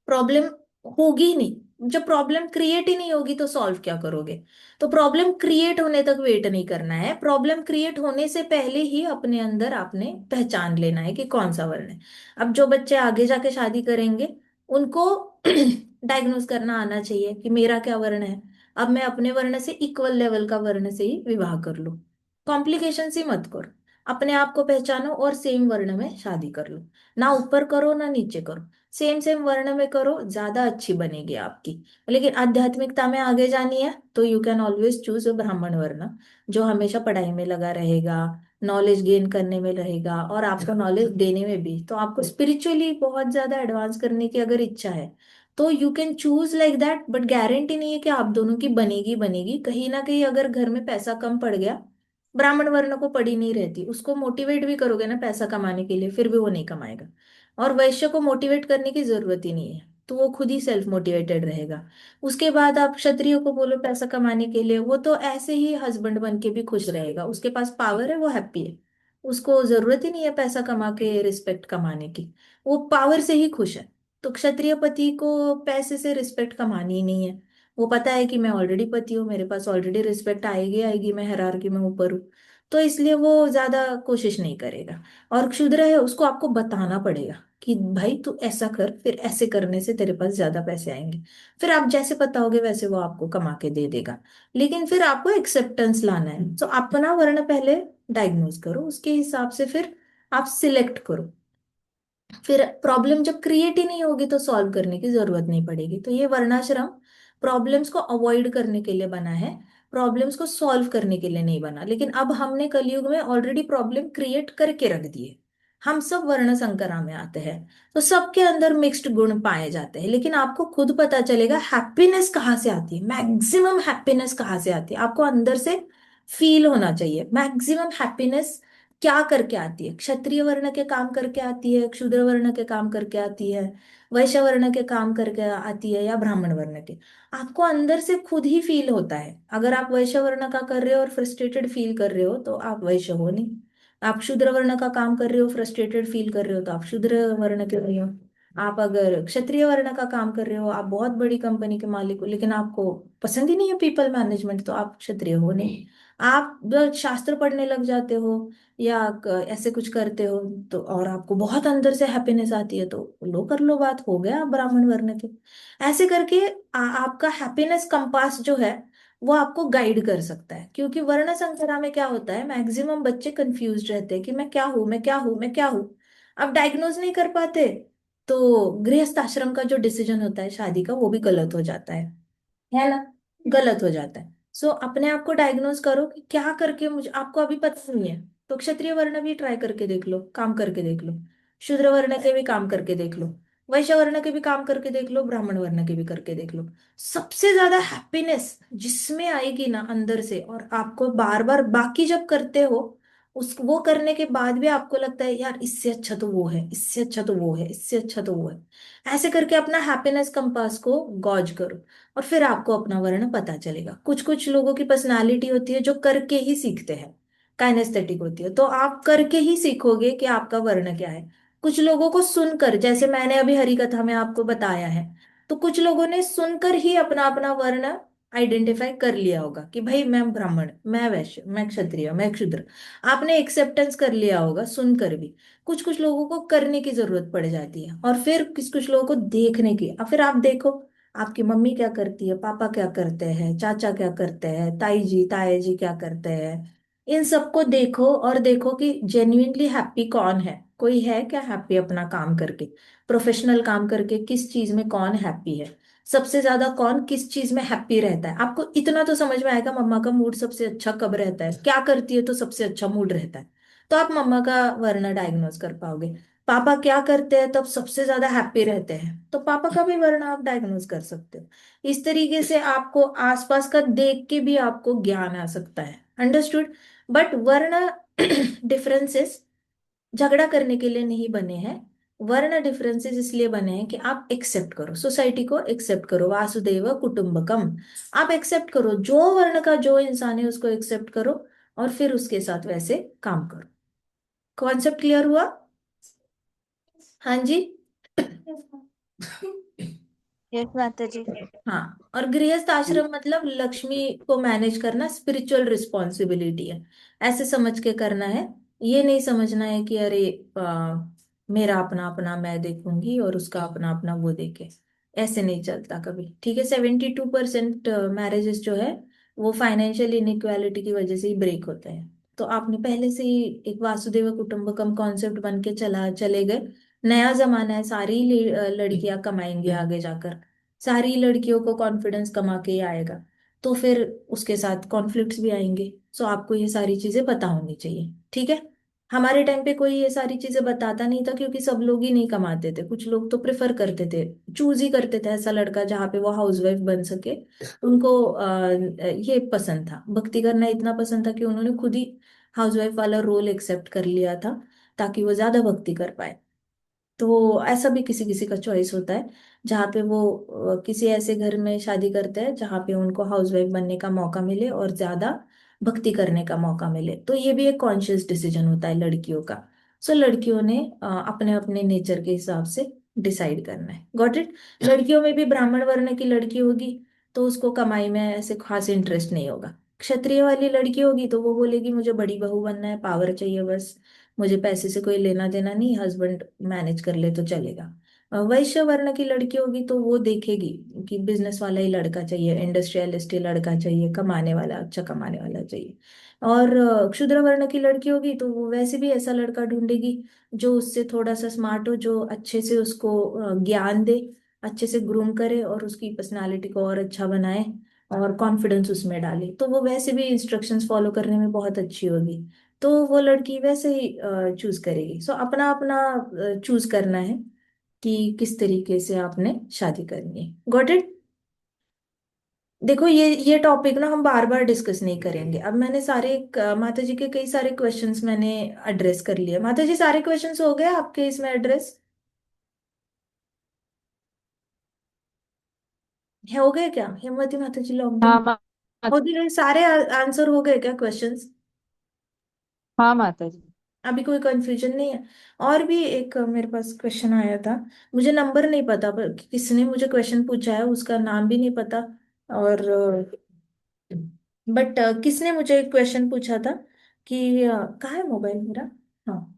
प्रॉब्लम होगी ही नहीं, जब प्रॉब्लम क्रिएट ही नहीं होगी तो सॉल्व क्या करोगे। तो प्रॉब्लम क्रिएट होने तक वेट नहीं करना है, प्रॉब्लम क्रिएट होने से पहले ही अपने अंदर आपने पहचान लेना है कि कौन सा वर्ण है। अब जो बच्चे आगे जाके शादी करेंगे उनको डायग्नोज करना आना चाहिए कि मेरा क्या वर्ण है, अब मैं अपने वर्ण से इक्वल लेवल का वर्ण से ही विवाह कर लूं। कॉम्प्लिकेशन ही मत करो, अपने आप को पहचानो और सेम वर्ण में शादी कर लो। ना ऊपर करो ना नीचे करो, सेम सेम वर्ण में करो, ज्यादा अच्छी बनेगी आपकी। लेकिन आध्यात्मिकता में आगे जानी है तो you can always choose a ब्राह्मण वर्ण, जो हमेशा पढ़ाई में लगा रहेगा, नॉलेज गेन करने में रहेगा और आपको नॉलेज देने में भी। तो आपको स्पिरिचुअली बहुत ज्यादा एडवांस करने की अगर इच्छा है तो you can choose like that, but guarantee नहीं है कि आप दोनों की बनेगी बनेगी। कहीं ना कहीं अगर घर में पैसा कम पड़ गया, ब्राह्मण वर्ण को पड़ी नहीं रहती, उसको मोटिवेट भी करोगे ना पैसा कमाने के लिए फिर भी वो नहीं कमाएगा। और वैश्य को मोटिवेट करने की जरूरत ही नहीं है, तो वो खुद ही सेल्फ मोटिवेटेड रहेगा। उसके बाद आप क्षत्रियो को बोलो पैसा कमाने के लिए, वो तो ऐसे ही हस्बैंड बन के भी खुश रहेगा, उसके पास पावर है वो हैप्पी है, उसको जरूरत ही नहीं है पैसा कमा के रिस्पेक्ट कमाने की, वो पावर से ही खुश है। तो क्षत्रिय पति को पैसे से रिस्पेक्ट कमानी ही नहीं है, वो पता है कि मैं ऑलरेडी पति हूँ, मेरे पास ऑलरेडी रिस्पेक्ट आएगी आएगी, मैं हायरार्की में ऊपर हूँ, तो इसलिए वो ज्यादा कोशिश नहीं करेगा। और क्षुद्र है उसको आपको बताना पड़ेगा कि भाई तू ऐसा कर, फिर ऐसे करने से तेरे पास ज्यादा पैसे आएंगे, फिर आप जैसे बताओगे वैसे वो आपको कमा के दे देगा। लेकिन फिर आपको एक्सेप्टेंस लाना है, तो अपना वर्ण पहले डायग्नोज करो, उसके हिसाब से फिर आप सिलेक्ट करो फिर प्रॉब्लम जब क्रिएट ही नहीं होगी तो सॉल्व करने की जरूरत नहीं पड़ेगी। तो ये वर्णाश्रम प्रॉब्लम्स को अवॉइड करने के लिए बना है, प्रॉब्लम्स को सॉल्व करने के लिए नहीं बना। लेकिन अब हमने कलयुग में ऑलरेडी प्रॉब्लम क्रिएट करके रख दिए। हम सब वर्ण संकरा में आते हैं, तो सबके अंदर मिक्स्ड गुण पाए जाते हैं। लेकिन आपको खुद पता चलेगा हैप्पीनेस कहाँ से आती है, मैक्सिमम हैप्पीनेस कहाँ से आती है। आपको अंदर से फील होना चाहिए मैक्सिमम हैप्पीनेस क्या करके आती है। क्षत्रिय वर्ण के काम करके आती है, क्षूद्र वर्ण के काम करके आती है, वैश्य वर्ण के काम करके आती है, या ब्राह्मण वर्ण के। आपको अंदर से खुद ही फील होता है। अगर आप वैश्य वर्ण का कर रहे हो और फ्रस्ट्रेटेड फील कर रहे हो तो आप वैश्य हो नहीं। आप शूद्र वर्ण का काम कर रहे हो, फ्रस्ट्रेटेड फील कर रहे हो, तो आप शूद्र वर्ण के नहीं हो। आप अगर क्षत्रिय वर्ण का काम कर रहे हो, आप बहुत बड़ी कंपनी के मालिक हो, लेकिन आपको पसंद ही नहीं है पीपल मैनेजमेंट, तो आप क्षत्रिय हो नहीं। आप जब शास्त्र पढ़ने लग जाते हो या ऐसे कुछ करते हो, तो और आपको बहुत अंदर से हैप्पीनेस आती है, तो लो कर लो, बात हो गया आप ब्राह्मण वर्ण के। ऐसे करके आपका हैप्पीनेस कंपास जो है वो आपको गाइड कर सकता है। क्योंकि वर्ण संकरा में क्या होता है, मैक्सिमम बच्चे कंफ्यूज रहते हैं कि मैं क्या हूँ, मैं क्या हूँ, मैं क्या हूँ। अब डायग्नोज नहीं कर पाते, तो गृहस्थ आश्रम का जो डिसीजन होता है शादी का, वो भी गलत हो जाता है ना। गलत हो जाता है। सो अपने आप को डायग्नोज करो कि क्या करके मुझे, आपको अभी पता नहीं है तो क्षत्रिय वर्ण भी ट्राई करके देख लो, काम करके देख लो। शूद्र वर्ण के भी काम करके देख लो, वैश्य वर्ण के भी काम करके देख लो, ब्राह्मण वर्ण के भी करके देख लो। सबसे ज्यादा हैप्पीनेस जिसमें आएगी ना अंदर से, और आपको बार बार बाकी जब करते हो, उस वो करने के बाद भी आपको लगता है यार इससे अच्छा तो वो है, इससे अच्छा तो वो है, इससे अच्छा तो वो है। ऐसे करके अपना हैप्पीनेस कंपास को गॉज करो, और फिर आपको अपना वर्ण पता चलेगा। कुछ कुछ लोगों की पर्सनालिटी होती है जो करके ही सीखते हैं, काइनेस्थेटिक होती है, तो आप करके ही सीखोगे कि आपका वर्ण क्या है। कुछ लोगों को सुनकर, जैसे मैंने अभी हरि कथा में आपको बताया है, तो कुछ लोगों ने सुनकर ही अपना अपना वर्ण आइडेंटिफाई कर लिया होगा कि भाई मैं ब्राह्मण, मैं वैश्य, मैं क्षत्रिय, मैं क्षुद्र। आपने एक्सेप्टेंस कर लिया होगा सुनकर भी। कुछ कुछ लोगों को करने की जरूरत पड़ जाती है, और फिर कुछ कुछ लोगों को देखने की। और फिर आप देखो आपकी मम्मी क्या करती है, पापा क्या करते हैं, चाचा क्या करते हैं, ताई जी ताया जी क्या करते हैं। इन सबको देखो और देखो कि जेन्युइनली हैप्पी कौन है। कोई है क्या हैप्पी अपना काम करके, प्रोफेशनल काम करके, किस चीज में कौन हैप्पी है। सबसे ज्यादा कौन किस चीज में हैप्पी रहता है। आपको इतना तो समझ में आएगा मम्मा का मूड सबसे अच्छा कब रहता है, क्या करती है तो सबसे अच्छा मूड रहता है। तो आप मम्मा का वर्ण डायग्नोज कर पाओगे। पापा क्या करते हैं तब सबसे ज्यादा हैप्पी रहते हैं, तो पापा का भी वर्ण आप डायग्नोज कर सकते हो। इस तरीके से आपको आसपास का देख के भी आपको ज्ञान आ सकता है। अंडरस्टूड। बट वर्ण डिफरेंसेस झगड़ा करने के लिए नहीं बने हैं। वर्ण डिफरेंसेस इसलिए बने हैं कि आप एक्सेप्ट करो, सोसाइटी को एक्सेप्ट करो, वासुदेव कुटुंबकम। आप एक्सेप्ट करो, जो वर्ण का जो इंसान है उसको एक्सेप्ट करो, और फिर उसके साथ वैसे काम करो। कॉन्सेप्ट क्लियर हुआ? हाँ जी। यस माता जी। हाँ, और गृहस्थ आश्रम मतलब लक्ष्मी को मैनेज करना स्पिरिचुअल रिस्पॉन्सिबिलिटी है। ऐसे समझ के करना है। ये नहीं समझना है कि अरे मेरा अपना अपना मैं देखूंगी और उसका अपना अपना वो देखे। ऐसे नहीं चलता कभी, ठीक है। 72% मैरिजेस जो है वो फाइनेंशियल इनइक्वालिटी की वजह से ही ब्रेक होते हैं। तो आपने पहले से ही एक वासुदेव कुटुंबकम कॉन्सेप्ट बन के चले गए। नया जमाना है, सारी लड़कियां कमाएंगी आगे जाकर, सारी लड़कियों को कॉन्फिडेंस कमा के ही आएगा। तो फिर उसके साथ कॉन्फ्लिक्ट्स भी आएंगे। सो आपको ये सारी चीजें पता होनी चाहिए, ठीक है। हमारे टाइम पे कोई ये सारी चीजें बताता नहीं था, क्योंकि सब लोग ही नहीं कमाते थे। कुछ लोग तो प्रेफर करते थे, चूज ही करते थे ऐसा लड़का जहाँ पे वो हाउसवाइफ बन सके। उनको ये पसंद था, भक्ति करना इतना पसंद था कि उन्होंने खुद ही हाउसवाइफ वाला रोल एक्सेप्ट कर लिया था, ताकि वो ज्यादा भक्ति कर पाए। तो ऐसा भी किसी किसी का चॉइस होता है, जहाँ पे वो किसी ऐसे घर में शादी करते हैं जहाँ पे उनको हाउसवाइफ बनने का मौका मिले और ज्यादा भक्ति करने का मौका मिले। तो ये भी एक कॉन्शियस डिसीजन होता है लड़कियों का। सो लड़कियों ने अपने अपने नेचर के हिसाब से डिसाइड करना है। Got it. लड़कियों में भी ब्राह्मण वर्ण की लड़की होगी तो उसको कमाई में ऐसे खास इंटरेस्ट नहीं होगा। क्षत्रिय वाली लड़की होगी तो वो बोलेगी मुझे बड़ी बहू बनना है, पावर चाहिए बस, मुझे पैसे से कोई लेना देना नहीं, हस्बैंड मैनेज कर ले तो चलेगा। वैश्य वर्ण की लड़की होगी तो वो देखेगी कि बिजनेस वाला ही लड़का चाहिए, इंडस्ट्रियलिस्ट ही लड़का चाहिए, कमाने वाला, अच्छा कमाने वाला चाहिए। और क्षुद्र वर्ण की लड़की होगी तो वो वैसे भी ऐसा लड़का ढूंढेगी जो उससे थोड़ा सा स्मार्ट हो, जो अच्छे से उसको ज्ञान दे, अच्छे से ग्रूम करे और उसकी पर्सनालिटी को और अच्छा बनाए और कॉन्फिडेंस उसमें डाले, तो वो वैसे भी इंस्ट्रक्शंस फॉलो करने में बहुत अच्छी होगी। तो वो लड़की वैसे ही चूज करेगी। सो अपना अपना चूज करना है कि किस तरीके से आपने शादी करनी है। Got it. देखो ये टॉपिक ना हम बार बार डिस्कस नहीं करेंगे। अब मैंने सारे माता जी के कई सारे क्वेश्चंस मैंने एड्रेस कर लिए। माता जी सारे क्वेश्चंस हो गए आपके इसमें एड्रेस? हो गए क्या हेमवती माता जी लॉकडाउन? हाँ हो गए सारे आंसर हो गए क्या क्वेश्चंस? हाँ माता जी। अभी कोई कंफ्यूजन नहीं है? और भी एक मेरे पास क्वेश्चन आया था, मुझे नंबर नहीं पता पर किसने मुझे क्वेश्चन पूछा है उसका नाम भी नहीं पता। और बट किसने मुझे एक क्वेश्चन पूछा था कि कहाँ है मोबाइल मेरा? हाँ।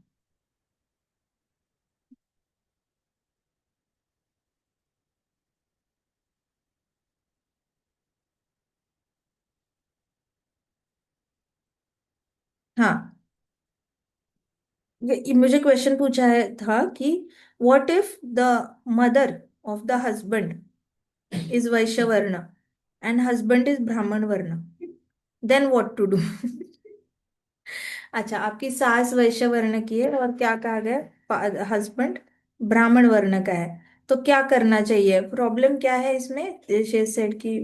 हाँ, ये मुझे क्वेश्चन पूछा है था कि what if the mother of the husband is वैश्य वर्ण एंड हस्बैंड इज ब्राह्मण वर्ण, देन व्हाट टू डू? अच्छा, आपकी सास वैश्य वर्ण की है और क्या कहा गया, हस्बैंड ब्राह्मण वर्ण का है, तो क्या करना चाहिए? प्रॉब्लम क्या है इसमें? शी सेड की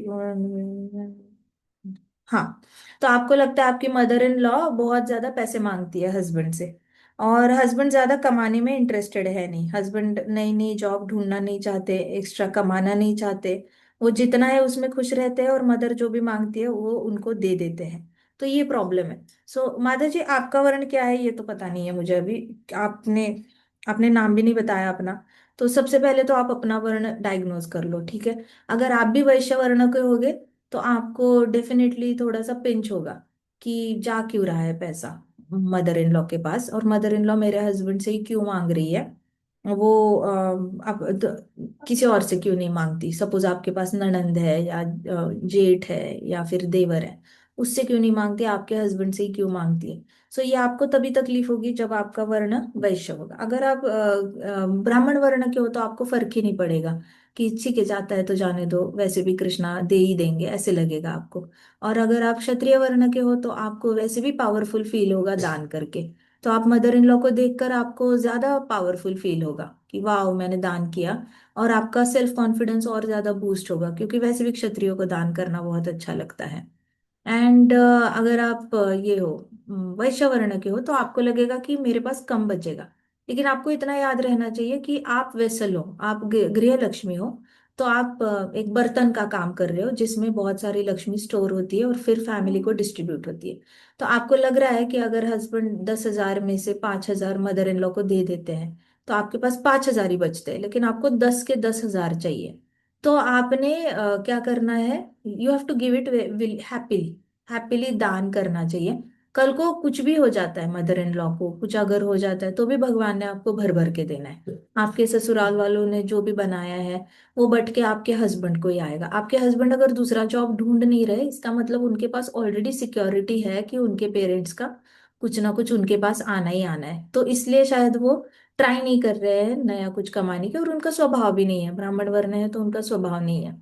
हाँ, तो आपको लगता है आपकी मदर इन लॉ बहुत ज्यादा पैसे मांगती है हस्बैंड से, और हस्बैंड ज्यादा कमाने में इंटरेस्टेड है नहीं, हस्बैंड नई नई जॉब ढूंढना नहीं चाहते, एक्स्ट्रा कमाना नहीं चाहते, वो जितना है उसमें खुश रहते हैं और मदर जो भी मांगती है वो उनको दे देते हैं। तो ये प्रॉब्लम है। सो माता जी आपका वर्ण क्या है ये तो पता नहीं है मुझे अभी। आपने आपने नाम भी नहीं बताया अपना। तो सबसे पहले तो आप अपना वर्ण डायग्नोज कर लो, ठीक है? अगर आप भी वैश्य वर्ण के होगे तो आपको डेफिनेटली थोड़ा सा पिंच होगा कि जा क्यों रहा है पैसा मदर इन लॉ के पास, और मदर इन लॉ मेरे हस्बैंड से ही क्यों मांग रही है। वो आप किसी और से क्यों नहीं मांगती? सपोज आपके पास ननंद है या जेठ है या फिर देवर है, उससे क्यों नहीं मांगती, आपके हस्बैंड से ही क्यों मांगती है? सो ये आपको तभी तकलीफ होगी जब आपका वर्ण वैश्य होगा। अगर आप ब्राह्मण वर्ण के हो तो आपको फर्क ही नहीं पड़ेगा कि ठीक है जाता है तो जाने दो, वैसे भी कृष्णा दे ही देंगे, ऐसे लगेगा आपको। और अगर आप क्षत्रिय वर्ण के हो तो आपको वैसे भी पावरफुल फील होगा दान करके। तो आप मदर इन लॉ को देखकर आपको ज्यादा पावरफुल फील होगा कि वाह मैंने दान किया, और आपका सेल्फ कॉन्फिडेंस और ज्यादा बूस्ट होगा क्योंकि वैसे भी क्षत्रियो को दान करना बहुत अच्छा लगता है। एंड अगर आप ये हो वैश्य वर्ण के हो तो आपको लगेगा कि मेरे पास कम बचेगा। लेकिन आपको इतना याद रहना चाहिए कि आप वेसल हो, आप गृह लक्ष्मी हो। तो आप एक बर्तन का काम कर रहे हो जिसमें बहुत सारी लक्ष्मी स्टोर होती है और फिर फैमिली को डिस्ट्रीब्यूट होती है। तो आपको लग रहा है कि अगर हस्बैंड 10,000 में से 5,000 मदर इन लॉ को दे देते हैं तो आपके पास 5,000 ही बचते हैं, लेकिन आपको 10 के 10,000 चाहिए। तो आपने क्या करना है, you have to give it happily, happily दान करना चाहिए। कल को कुछ भी हो जाता है, मदर इन लॉ को कुछ अगर हो जाता है तो भी भगवान ने आपको भर भर के देना है। आपके ससुराल वालों ने जो भी बनाया है वो बट के आपके हस्बैंड को ही आएगा। आपके हस्बैंड अगर दूसरा जॉब ढूंढ नहीं रहे इसका मतलब उनके पास ऑलरेडी सिक्योरिटी है कि उनके पेरेंट्स का कुछ ना कुछ उनके पास आना ही आना है, तो इसलिए शायद वो ट्राई नहीं कर रहे हैं नया कुछ कमाने के, और उनका स्वभाव भी नहीं है, ब्राह्मण वर्ण है तो उनका स्वभाव नहीं है।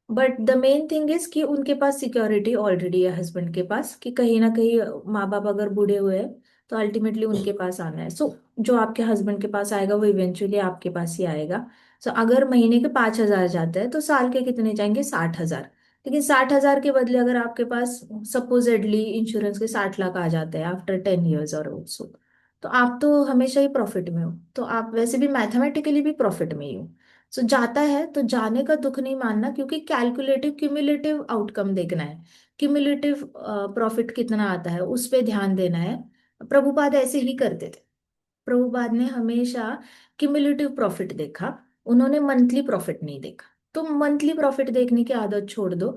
But the main thing is कि उनके पास सिक्योरिटी ऑलरेडी है हस्बैंड के पास कि कहीं ना कहीं माँ बाप अगर बूढ़े हुए हैं तो अल्टीमेटली उनके पास आना है। सो जो आपके हस्बैंड के पास आएगा वो इवेंचुअली आपके पास ही आएगा। सो अगर महीने के 5,000 जाते हैं तो साल के कितने जाएंगे? 60,000। लेकिन 60,000 के बदले अगर आपके पास सपोजेडली इंश्योरेंस के 60 लाख आ जाते हैं आफ्टर 10 years और सो, तो आप तो हमेशा ही प्रॉफिट में हो। तो आप वैसे भी मैथमेटिकली भी प्रॉफिट में ही हो। सो जाता है तो जाने का दुख नहीं मानना, क्योंकि कैलकुलेटिव क्यूमुलेटिव आउटकम देखना है। क्यूमुलेटिव प्रॉफिट कितना आता है उस पे ध्यान देना है। प्रभुपाद ऐसे ही करते थे। प्रभुपाद ने हमेशा क्यूमुलेटिव प्रॉफिट देखा, उन्होंने मंथली प्रॉफिट नहीं देखा। तो मंथली प्रॉफिट देखने की आदत छोड़ दो।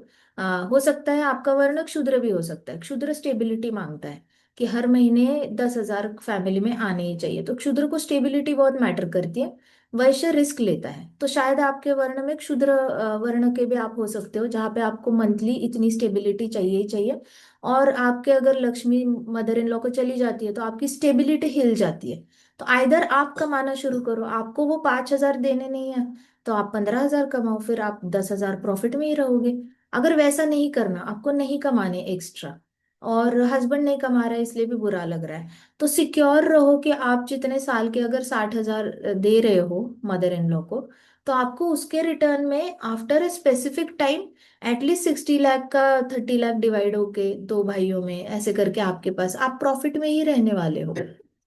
हो सकता है आपका वर्ण क्षुद्र भी हो सकता है, क्षुद्र स्टेबिलिटी मांगता है कि हर महीने 10,000 फैमिली में आने ही चाहिए। तो क्षुद्र को स्टेबिलिटी बहुत मैटर करती है। वैश्य रिस्क लेता है। तो शायद आपके वर्ण में क्षुद्र वर्ण के भी आप हो सकते हो, जहाँ पे आपको मंथली इतनी स्टेबिलिटी चाहिए ही चाहिए। और आपके अगर लक्ष्मी मदर इन लॉ को चली जाती है तो आपकी स्टेबिलिटी हिल जाती है। तो आइदर आप कमाना शुरू करो, आपको वो 5,000 देने नहीं है तो आप 15,000 कमाओ, फिर आप 10,000 प्रॉफिट में ही रहोगे। अगर वैसा नहीं करना, आपको नहीं कमाने एक्स्ट्रा, और हस्बैंड नहीं कमा रहा है इसलिए भी बुरा लग रहा है, तो सिक्योर रहो कि आप जितने साल के अगर 60,000 दे रहे हो मदर इन लॉ को, तो आपको उसके रिटर्न में after a specific time at least 60 lakh का 30 लाख डिवाइड होके दो भाइयों में ऐसे करके आपके पास आप प्रॉफिट में ही रहने वाले हो।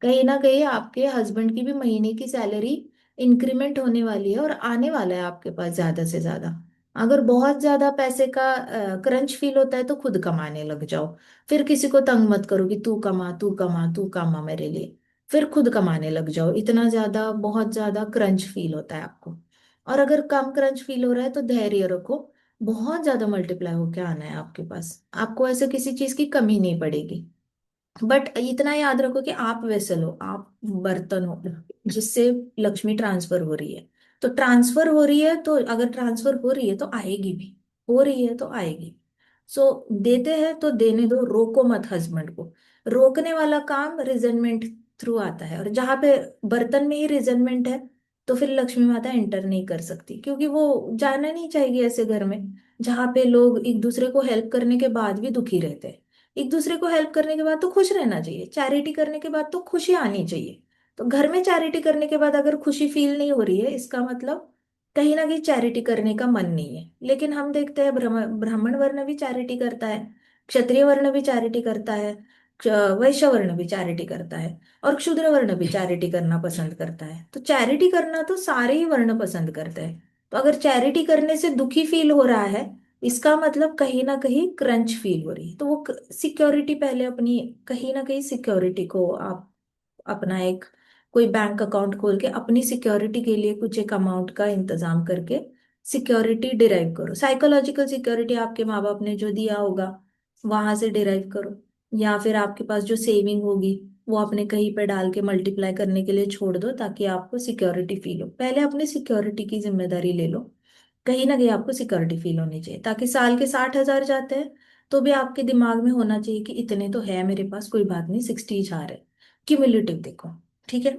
कहीं ना कहीं आपके हस्बैंड की भी महीने की सैलरी इंक्रीमेंट होने वाली है और आने वाला है आपके पास ज्यादा से ज्यादा। अगर बहुत ज्यादा पैसे का क्रंच फील होता है तो खुद कमाने लग जाओ। फिर किसी को तंग मत करो कि तू कमा तू कमा तू कमा मेरे लिए। फिर खुद कमाने लग जाओ, इतना ज्यादा बहुत ज्यादा क्रंच फील होता है आपको। और अगर कम क्रंच फील हो रहा है तो धैर्य रखो, बहुत ज्यादा मल्टीप्लाई होके आना है आपके पास, आपको ऐसे किसी चीज की कमी नहीं पड़ेगी। बट इतना याद रखो कि आप वेसल हो, आप बर्तन हो जिससे लक्ष्मी ट्रांसफर हो रही है। तो ट्रांसफर हो रही है तो अगर ट्रांसफर हो रही है तो आएगी भी, हो रही है तो आएगी। सो देते हैं तो देने दो, रोको मत हस्बैंड को। रोकने वाला काम रिजेंटमेंट थ्रू आता है, और जहां पे बर्तन में ही रिजेंटमेंट है तो फिर लक्ष्मी माता एंटर नहीं कर सकती, क्योंकि वो जाना नहीं चाहेगी ऐसे घर में जहाँ पे लोग एक दूसरे को हेल्प करने के बाद भी दुखी रहते हैं। एक दूसरे को हेल्प करने के बाद तो खुश रहना चाहिए, चैरिटी करने के बाद तो खुशी आनी चाहिए। तो घर में चैरिटी करने के बाद अगर खुशी फील नहीं हो रही है, इसका मतलब कहीं ना कहीं चैरिटी करने का मन नहीं है। लेकिन हम देखते हैं ब्राह्मण वर्ण भी चैरिटी करता है, क्षत्रिय वर्ण भी चैरिटी करता है, वैश्य वर्ण भी चैरिटी करता है, और क्षूद्र वर्ण भी चैरिटी करना पसंद करता है। तो चैरिटी करना तो सारे ही वर्ण पसंद करते हैं। तो अगर चैरिटी करने से दुखी फील हो रहा है, इसका मतलब कहीं ना कहीं क्रंच फील हो रही है। तो वो सिक्योरिटी पहले अपनी, कहीं ना कहीं सिक्योरिटी को आप अपना एक कोई बैंक अकाउंट खोल के अपनी सिक्योरिटी के लिए कुछ एक अमाउंट का इंतजाम करके सिक्योरिटी डिराइव करो। साइकोलॉजिकल सिक्योरिटी आपके माँ बाप ने जो दिया होगा वहां से डिराइव करो, या फिर आपके पास जो सेविंग होगी वो आपने कहीं पे डाल के मल्टीप्लाई करने के लिए छोड़ दो, ताकि आपको सिक्योरिटी फील हो। पहले अपनी सिक्योरिटी की जिम्मेदारी ले लो। कहीं ना कहीं आपको सिक्योरिटी फील होनी चाहिए, ताकि साल के 60,000 जाते हैं तो भी आपके दिमाग में होना चाहिए कि इतने तो है मेरे पास, कोई बात नहीं, 60 जा रहे। क्यूमुलेटिव देखो। ठीक है।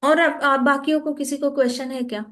और आप बाकियों को किसी को क्वेश्चन है क्या?